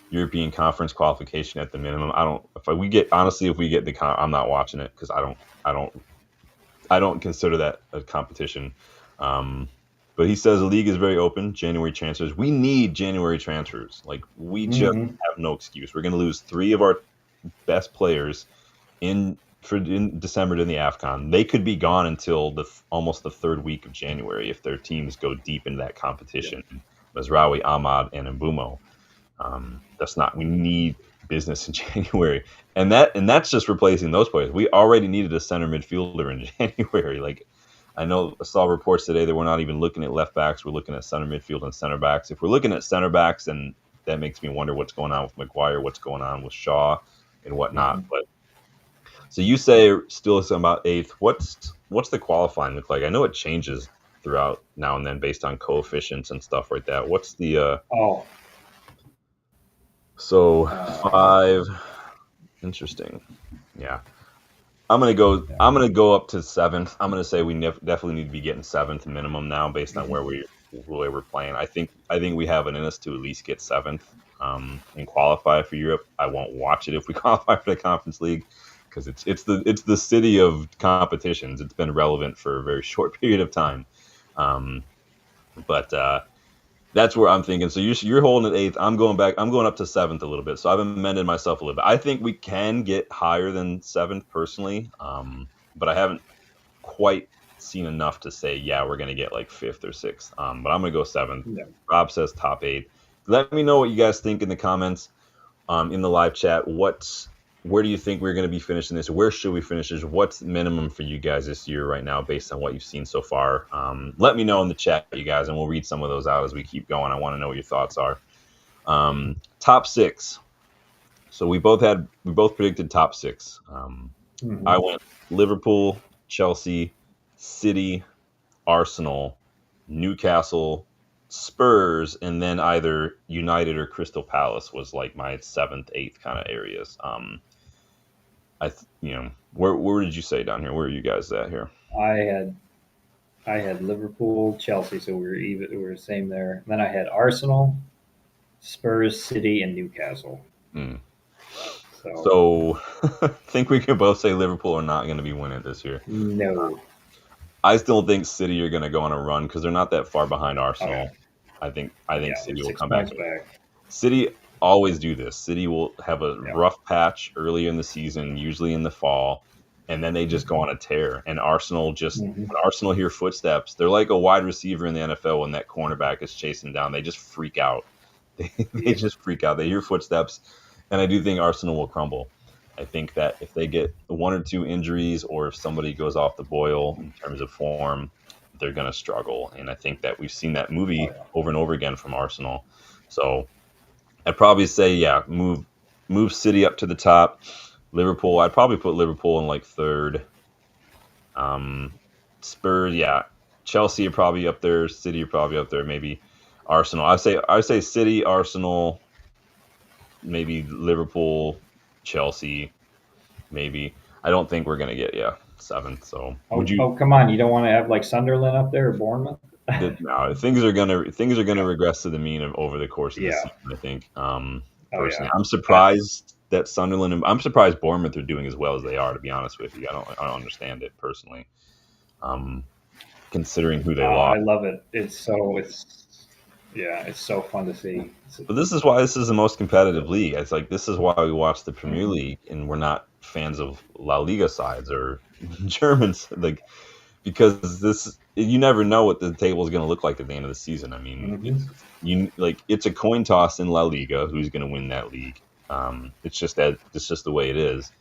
Speaker 1: European Conference qualification at the minimum. I don't. If we get honestly, if we get I'm not watching it because I don't I don't consider that a competition. Um, but he says the league is very open. January transfers. We need January transfers. Like we just
Speaker 2: Hmm.
Speaker 1: have no excuse. We're going to lose three of our best players in December to the AFCON. They could be gone until almost the third week of January if their teams go deep into that
Speaker 2: Yeah.
Speaker 1: competition. Mazraoui, Ahmad, and Mbumo. That's not. We need business in January, and that's just replacing those players. We already needed a center midfielder in January. Like I saw reports today that we're not even looking at left backs. We're looking at center midfield and center backs. If we're looking at center backs, then that makes me wonder what's going on with McGuire, what's going on with Shaw, and whatnot.
Speaker 2: Hmm.
Speaker 1: But so you say still it's about eighth. What's the qualifying look like? I know it changes throughout now and then based on coefficients and stuff like that. What's the
Speaker 2: Oh.
Speaker 1: so
Speaker 2: Uh,
Speaker 1: five? Interesting. Yeah. I'm gonna go.
Speaker 2: yeah.
Speaker 1: I'm gonna go up to seventh. I'm gonna say we definitely need to be getting seventh minimum now, based on
Speaker 2: Hmm.
Speaker 1: where we're playing. I think we have it in us to at least get seventh, and qualify for Europe. I won't watch it if we qualify for the Conference League because it's the city of competitions. It's been relevant for a very short period of time, um, but that's where I'm thinking. So you're holding at eighth. I'm going back. I'm going up to seventh a little bit. So I've amended myself a little bit. I think we can get higher than seventh personally, but I haven't quite seen enough to say yeah we're going to get like fifth or sixth. But I'm going to go seventh.
Speaker 2: Yeah.
Speaker 1: Rob says top eight. Let me know what you guys think in the comments, in the live chat. Where do you think we're going to be finishing this? Where should we finish this? What's minimum for you guys this year right now based on what you've seen so far? Let me know in the chat, you guys, and we'll read some of those out as we keep going. I want to know what your thoughts are. Top six. So we both predicted top six. I
Speaker 2: Hmm.
Speaker 1: went Liverpool, Chelsea, City, Arsenal, Newcastle, Spurs, and then either United or Crystal Palace was like my seventh, eighth kind of areas. Where did you say down here? Where are you guys at here?
Speaker 2: I had I had Liverpool, Chelsea, so we were even. We were the same there. Then I had Arsenal, Spurs, City, and Newcastle.
Speaker 1: Mm.
Speaker 2: So
Speaker 1: So, I think we can both say Liverpool are not going to be winning this year.
Speaker 2: no.
Speaker 1: I still think City are going to go on a run because they're not that far behind
Speaker 2: Oh yeah,
Speaker 1: Arsenal. I think
Speaker 2: yeah. They're
Speaker 1: City will
Speaker 2: six
Speaker 1: come back.
Speaker 2: points back.
Speaker 1: City always do this. City will have a
Speaker 2: Yeah.
Speaker 1: rough patch earlier in the season, usually in the fall, and then they just go on a tear. And
Speaker 2: Hmm.
Speaker 1: when Arsenal hear footsteps, they're like a wide receiver in the NFL when that cornerback is chasing down. They just freak out. They
Speaker 2: Yeah.
Speaker 1: just freak out. They hear footsteps, and I do think Arsenal will crumble. I think that if they get one or two injuries, or if somebody goes off the boil in terms of form, they're going to struggle. And I think that we've seen that
Speaker 2: Oh
Speaker 1: movie
Speaker 2: yeah.
Speaker 1: over and over again from Arsenal. So I'd probably say, yeah, move City up to the top. Liverpool, I'd probably put Liverpool in like third. Spurs, yeah. Chelsea are probably up there. City are probably up there. Maybe Arsenal. I say City, Arsenal, maybe Liverpool, Chelsea, maybe. I don't think we're gonna get seventh. So would
Speaker 2: Oh,
Speaker 1: you?
Speaker 2: oh, come on! You don't want to have like Sunderland up there or Bournemouth?
Speaker 1: No, things are gonna
Speaker 2: Yeah.
Speaker 1: regress to the mean over the course of the
Speaker 2: Yeah.
Speaker 1: season. I think.
Speaker 2: Oh
Speaker 1: Personally,
Speaker 2: yeah.
Speaker 1: I'm
Speaker 2: I,
Speaker 1: surprised that Sunderland. I'm surprised Bournemouth are doing as well as they are. To be honest with you, I don't understand it personally. Um, Considering who they
Speaker 2: I
Speaker 1: lost.
Speaker 2: love it. It's yeah. It's so fun to see.
Speaker 1: But this is why this is the most competitive league. It's like this is why we watch the Premier
Speaker 2: Mhm.
Speaker 1: League, and we're not fans of La Liga sides or Germans. Like because this you never know what the table is going to look like at the end of the season. I mean,
Speaker 2: Mhm.
Speaker 1: it's a coin toss in La Liga who's going to win that league. It's just the way it is.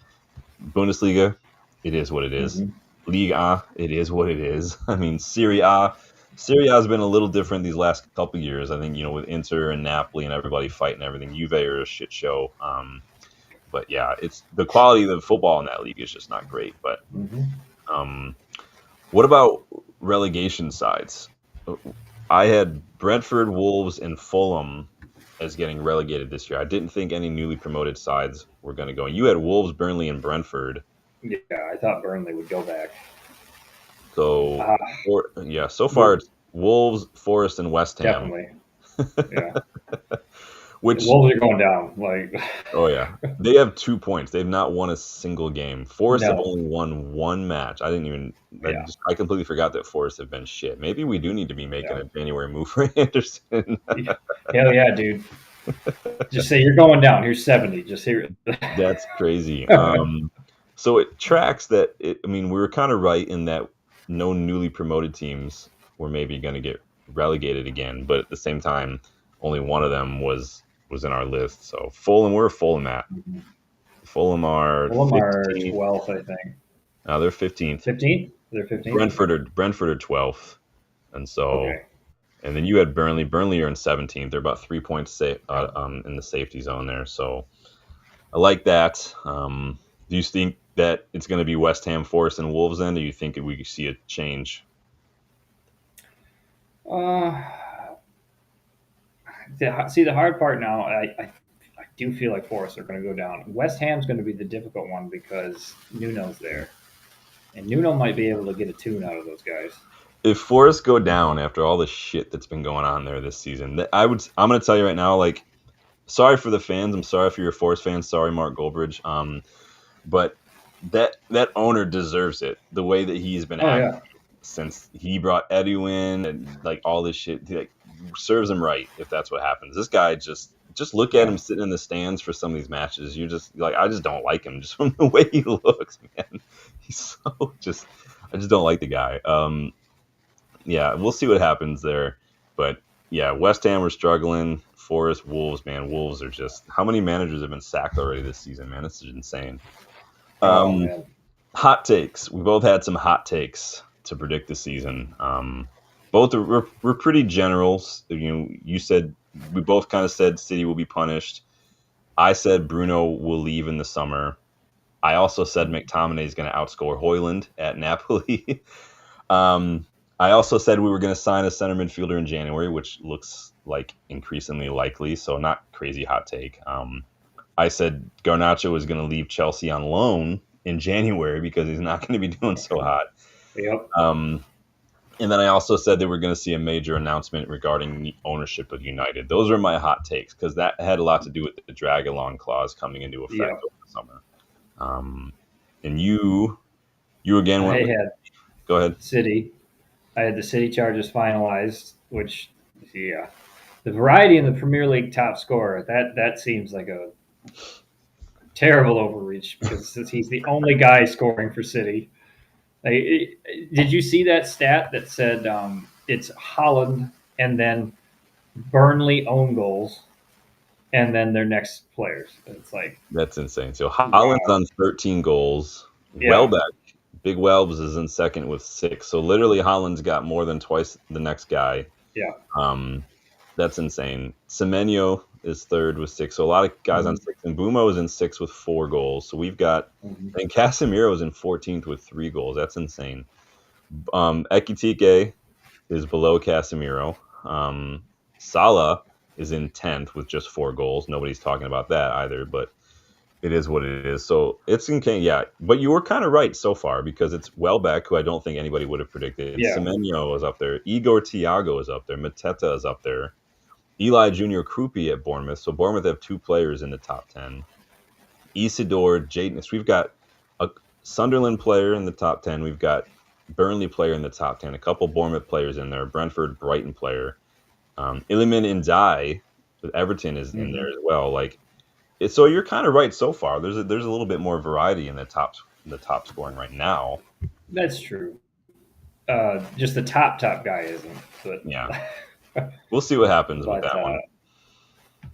Speaker 1: Bundesliga, it is what it is.
Speaker 2: Mhm.
Speaker 1: Liga, it is what it is. I mean, Serie A has been a little different these last couple of years. I think with Inter and Napoli and everybody fighting everything. Juve are a shit show. But yeah, it's the quality of the football in that league is just not great. But um, what about relegation sides? I had Brentford, Wolves, and Fulham as getting relegated this year. I didn't think any newly promoted sides were going to go. You had Wolves, Burnley, and Brentford.
Speaker 2: Yeah, I thought Burnley would go back.
Speaker 1: So,
Speaker 2: Uh,
Speaker 1: so far it's Wolves, Forest, and West Ham.
Speaker 2: definitely. Yeah. The
Speaker 1: Which,
Speaker 2: Wolves are going down. Like,
Speaker 1: oh yeah, they have 2 points. They've not won a single game. Forest have
Speaker 2: no.
Speaker 1: only won one match.
Speaker 2: Yeah.
Speaker 1: I completely forgot that Forest have been shit. Maybe we do need to be making
Speaker 2: Yeah.
Speaker 1: a January move for Anderson.
Speaker 2: Hell yeah, dude. Just say you're going down. Here's 70. Just here.
Speaker 1: That's crazy. So it tracks that. I mean, we were kind of right in that no newly promoted teams were maybe going to get relegated again, but at the same time, only one of them was in our list. So Fulham, where are Fulham at? Fulham are
Speaker 2: Fulham are
Speaker 1: 15th.
Speaker 2: 12th, I think.
Speaker 1: They're 15th.
Speaker 2: 15th? They're 15th?
Speaker 1: Brentford are 12th, and so.
Speaker 2: Okay.
Speaker 1: And then you had Burnley. Burnley are in 17th. They're about 3 points in the safety zone there. So I like that. Do you think that it's going to be West Ham, Forest, and Wolves then? Do you think we could see a change?
Speaker 2: Uh, see, the hard part now, I do feel like Forest are going to go down. West Ham's going to be the difficult one because Nuno's there. And Nuno might be able to get a tune out of those guys.
Speaker 1: If Forest go down after all the shit that's been going on there this season, I'm going to tell you right now, like, sorry for the fans. I'm sorry for your Forest fans. Sorry, Mark Goldbridge. But that owner deserves it. The way that he's been acting
Speaker 2: Yeah.
Speaker 1: since he brought Edu in and like all this shit, like, serves him right if that's what happens. This guy just look at him sitting in the stands for some of these matches. You're just like, I just don't like him just from the way he looks, man. He's so I just don't like the guy. Yeah, we'll see what happens there. But yeah, West Ham are struggling. Forest, Wolves, man, Wolves are just. How many managers have been sacked already this season, man? This is insane.
Speaker 2: Oh, man.
Speaker 1: Hot takes. We both had some hot takes to predict the season. Both we're pretty general. You said we both kind of said City will be punished. I said Bruno will leave in the summer. I also said McTominay is going to outscore Højlund at Napoli. I also said we were going to sign a center midfielder in January, which looks like increasingly likely. So not crazy hot take. I said Garnacho was going to leave Chelsea on loan in January because he's not going to be doing so hot.
Speaker 2: Yep.
Speaker 1: And then I also said that we're going to see a major announcement regarding the ownership of United. Those are my hot takes because that had a lot to do with the drag along clause coming into effect over the summer. And you again went. Go ahead.
Speaker 2: City. I had the City Chargers finalized, which, yeah, the variety in the Premier League top scorer that seems like a terrible overreach because he's the only guy scoring for City. Did you see that stat that said it's Holland and then Burnley own goals and then their next players? It's like
Speaker 1: that's insane. So Holland's on 13 goals.
Speaker 2: Yeah.
Speaker 1: Welbeck, Big Welbs is in second with 6. So literally Holland's got more than twice the next guy.
Speaker 2: Yeah.
Speaker 1: That's insane. Semenyo is third with 6. So a lot of guys on 6. And Bumo is in 6 with 4 goals. So we've got and Casemiro is in 14th with 3 goals. That's insane. Ekitike is below Casemiro. Salah is in 10th with just 4 goals. Nobody's talking about that either, but it is what it is. So it's in, yeah. But you were kind of right so far because it's Welbeck, who I don't think anybody would have predicted.
Speaker 2: Yeah.
Speaker 1: Semenyo is up there. Igor Thiago is up there. Mateta is up there. Eli Junior Krupi at Bournemouth. So Bournemouth have 2 players in the top 10. Isidore, Jaden. So we've got a Sunderland player in the top 10. We've got Burnley player in the top 10. A couple Bournemouth players in there. Brentford, Brighton player. Iliman Ndiaye with Everton is in there as well. Like, so you're kind of right so far. There's a little bit more variety in the top scoring right now.
Speaker 2: That's true. Just the top guy isn't. But
Speaker 1: yeah, we'll see what happens with that one.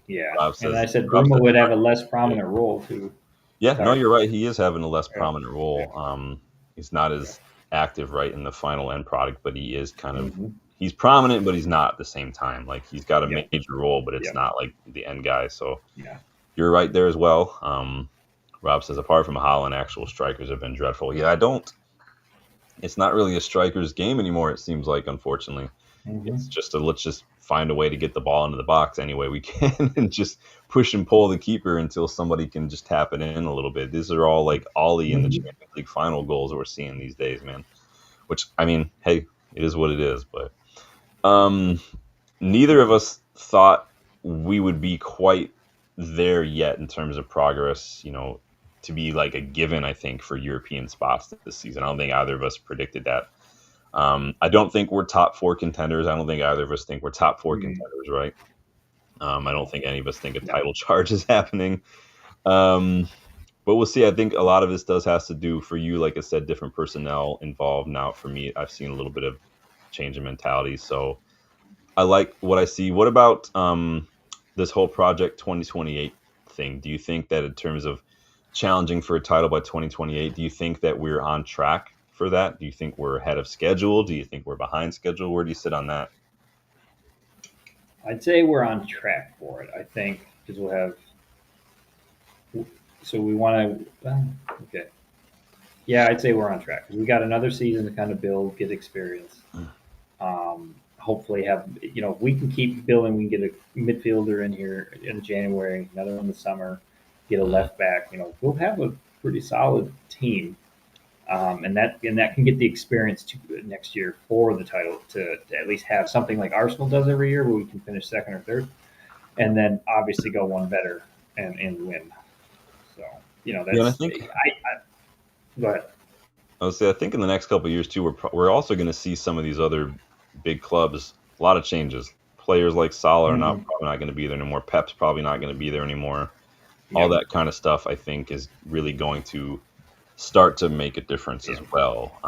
Speaker 2: Yeah, and I said Bruno would have a less prominent role too.
Speaker 1: Yeah, no, you're right. He is having a less prominent role. He's not as active right in the final end product, but he is kind of he's prominent, but he's not at the same time. Like he's got a major role, but it's not like the end guy. So you're right there as well. Rob says, apart from Holland, actual strikers have been dreadful. Yeah, I don't. It's not really a striker's game anymore. It seems like, unfortunately, it's
Speaker 2: Mm-hmm.
Speaker 1: just a let's just find a way to get the ball into the box any way we can, and just push and pull the keeper until somebody can just tap it in a little bit. These are all like Ollie in the
Speaker 2: Mm-hmm.
Speaker 1: Champions League final goals that we're seeing these days, man. Which I mean, hey, it is what it is. But um, neither of us thought we would be quite there yet in terms of progress, to be like a given, I think, for European spots this season. I don't think either of us predicted that. I don't think we're top four contenders. I don't think either of us think we're top four
Speaker 2: Mm-hmm.
Speaker 1: contenders, right? I don't think any of us think a
Speaker 2: No.
Speaker 1: title charge is happening. Um, but we'll see. I think a lot of this does has to do for you, like I said, different personnel involved. Now, for me, I've seen a little bit of change in mentality. So I like what I see. What about this whole Project 2028 thing? Do you think that in terms of challenging for a title by 2028, do you think that we're on track for that? Do you think we're ahead of schedule? Do you think we're behind schedule? Where do you sit on that?
Speaker 2: I'd say we're on track for it. I think because we'll have. So we want to. Okay. Yeah, I'd say we're on track. We got another season to kind of build, get experience. Hopefully, have if we can keep building, we can get a midfielder in here in January, another in the summer, get a
Speaker 1: Mhm.
Speaker 2: left back. We'll have a pretty solid team, and that can get the experience to next year for the title to at least have something like Arsenal does every year, where we can finish second or third, and then obviously go one better and win. So
Speaker 1: Yeah, and I
Speaker 2: that's
Speaker 1: think
Speaker 2: I go ahead.
Speaker 1: I would say I think in the next couple of years too, we're also going to see some of these other big clubs. A lot of changes. Players like Salah are not
Speaker 2: Mm-hmm.
Speaker 1: probably not going to be there anymore. Pep's probably not going to be there anymore. All
Speaker 2: Yep.
Speaker 1: that kind of stuff, I think, is really going to start to make a difference as
Speaker 2: Yeah.
Speaker 1: well.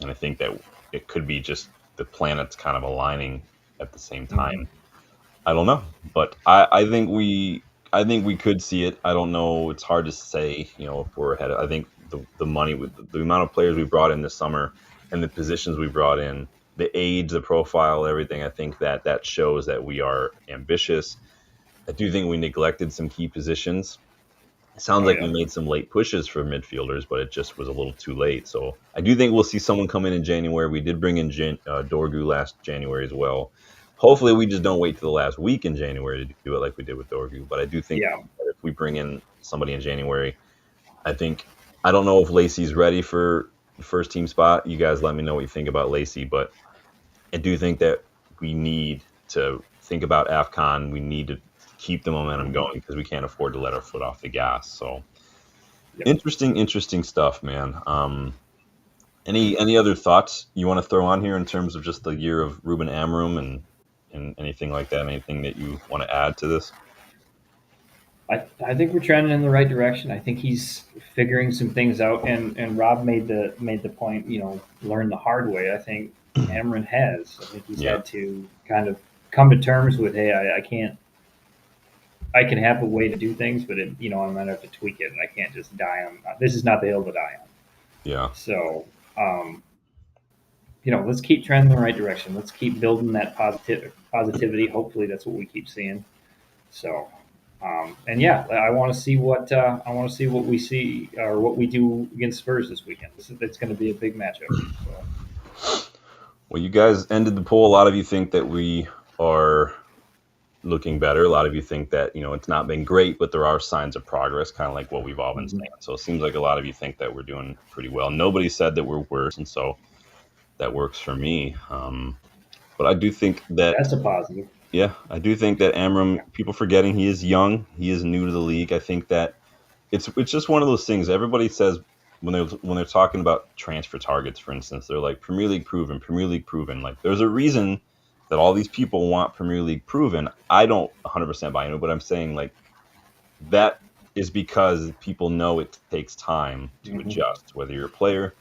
Speaker 1: And I think that it could be just the planets kind of aligning at the same
Speaker 2: Mm-hmm.
Speaker 1: time. I don't know, but I think we could see it. I don't know. It's hard to say, if we're ahead. I think the money with the amount of players we brought in this summer and the positions we brought in, the age, the profile, everything. I think that shows that we are ambitious. I do think we neglected some key positions. It sounds
Speaker 2: Oh
Speaker 1: like we
Speaker 2: yeah.
Speaker 1: made some late pushes for midfielders, but it just was a little too late. So I do think we'll see someone come in January. We did bring in Dorgu last January as well. Hopefully, we just don't wait to the last week in January to do it like we did with Dorgu. But I do think
Speaker 2: Yeah.
Speaker 1: that if we bring in somebody in January, I think I don't know if Lacey's ready for the first team spot. You guys let me know what you think about Lacey, but I do think that we need to think about AFCON. We need to keep the momentum
Speaker 2: Mm-hmm.
Speaker 1: going because we can't afford to let our foot off the gas. So
Speaker 2: Yep.
Speaker 1: interesting stuff, man. Any other thoughts you want to throw on here in terms of just the year of Ruben Amorim and anything like that? Anything that you want to add to this?
Speaker 2: I think we're trending in the right direction. I think he's figuring some things out, and Rob made the point. Learn the hard way. I think Amron has. I think he's
Speaker 1: Yeah,
Speaker 2: had to kind of come to terms with, hey, I can't. I can have a way to do things, but I'm gonna have to tweak it, and I can't just die on. This is not the hill to die on.
Speaker 1: yeah.
Speaker 2: So, um, let's keep trending in the right direction. Let's keep building that positivity. Hopefully, that's what we keep seeing. So, and yeah, I want to see what we see or what we do against Spurs this weekend. It's going to be a big matchup. So,
Speaker 1: Well, you guys ended the poll. A lot of you think that we are looking better. A lot of you think that it's not been great, but there are signs of progress, kind of like what we've all been
Speaker 2: mhm.
Speaker 1: saying. So it seems like a lot of you think that we're doing pretty well. Nobody said that we're worse, and so that works for me. But I do think that
Speaker 2: That's a positive.
Speaker 1: yeah, I do think that Amram. People forgetting he is young. He is new to the league. I think that it's just one of those things. Everybody says when they're talking about transfer targets, for instance, they're like Premier League proven, Premier League proven. Like there's a reason that all these people want Premier League proven. I don't 100% buy into it, but I'm saying like that is because people know it takes time to
Speaker 2: Hmm.
Speaker 1: adjust, whether you're a player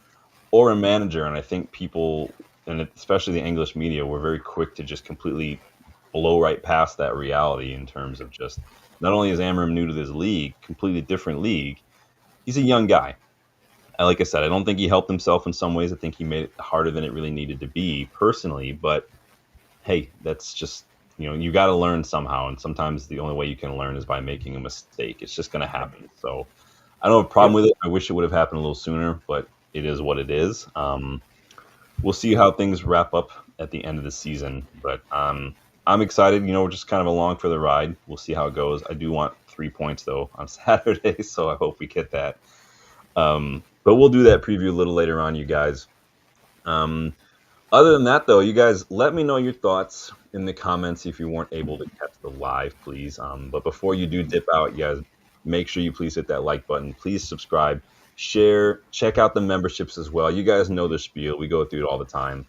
Speaker 1: or a manager. And I think people, and especially the English media, were very quick to just completely blow right past that reality in terms of just not only is Amram new to this league, completely different league, he's a young guy. And like I said, I don't think he helped himself in some ways. I think he made it harder than it really needed to be personally. But hey, that's just, you got to learn somehow. And sometimes the only way you can learn is by making a mistake. It's just going to
Speaker 2: Yep.
Speaker 1: happen. So I don't have a problem
Speaker 2: Yep.
Speaker 1: with it. I wish it would have happened a little sooner, but it is what it is. We'll see how things wrap up at the end of the season, but I'm excited. We're just kind of along for the ride. We'll see how it goes. I do want 3 points though on Saturday, so I hope we get that. But we'll do that preview a little later on, you guys. Um, Other than that, though, you guys let me know your thoughts in the comments if you weren't able to catch the live, please. But before you do dip out, you guys make sure you please hit that like button. Please subscribe, share, check out the memberships as well. You guys know the spiel. We go through it all the time.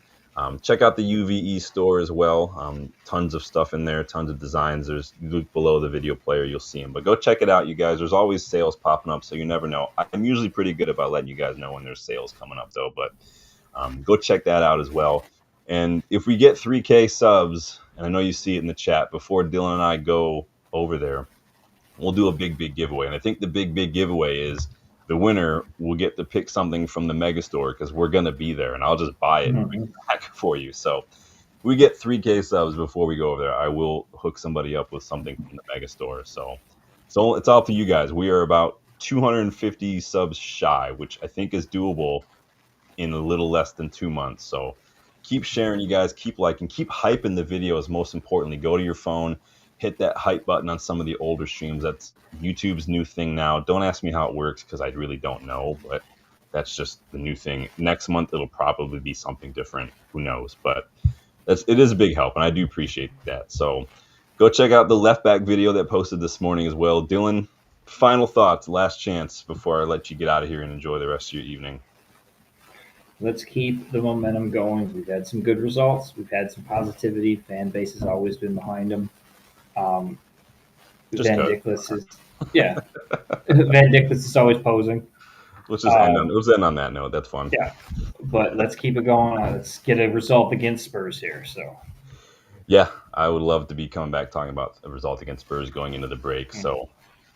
Speaker 1: Check out the UVE store as well. Tons of stuff in there, tons of designs. There's you look below the video player, you'll see them. But go check it out, you guys. There's always sales popping up, so you never know. I'm usually pretty good about letting you guys know when there's sales coming up, though. But go check that out as well. And if we get 3K subs, and I know you see it in the chat, before Dylan and I go over there, we'll do a big giveaway. And I think the big giveaway is the winner will get to pick something from the mega store because we're going to be there and I'll just buy it and bring
Speaker 2: Mhm.
Speaker 1: it back for you. So if we get 3K subs before we go over there, I will hook somebody up with something from the mega store. So it's all to you guys. We are about 250 subs shy, which I think is doable in a little less than 2 months. So keep sharing, you guys. Keep liking, keep hyping the videos. Most importantly, go to your phone, hit that hype button on some of the older streams. That's YouTube's new thing now. Don't ask me how it works because I really don't know, but that's just the new thing. Next month it'll probably be something different. Who knows? But it is a big help, and I do appreciate that. So go check out the left back video that posted this morning as well. Dylan, final thoughts, last chance before I let you get out of here and enjoy the rest of your evening.
Speaker 2: Let's keep the momentum going. We've had some good results. We've had some positivity. Fan base has always been behind them. Um,
Speaker 1: Just
Speaker 2: Van
Speaker 1: cause.
Speaker 2: Dickless is, yeah, Van Dickless is always posing.
Speaker 1: Let's end on that note. That's fun.
Speaker 2: Yeah, but let's keep it going. Let's get a result against Spurs here. So,
Speaker 1: Yeah, I would love to be coming back talking about a result against Spurs going into the break. So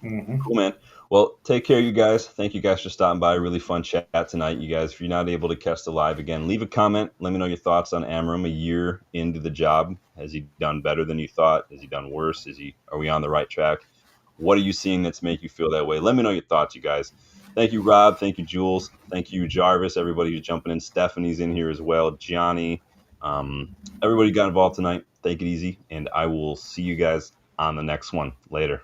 Speaker 2: mm-hmm.
Speaker 1: cool, man. Well, take care, you guys. Thank you guys for stopping by. Really fun chat tonight, you guys. If you're not able to catch the live again, leave a comment. Let me know your thoughts on Amorim a year into the job. Has he done better than you thought? Has he done worse? Are we on the right track? What are you seeing that's make you feel that way? Let me know your thoughts, you guys. Thank you, Rob. Thank you, Jules. Thank you, Jarvis. Everybody who's jumping in. Stephanie's in here as well. Johnny. Everybody got involved tonight. Take it easy, and I will see you guys on the next one. Later.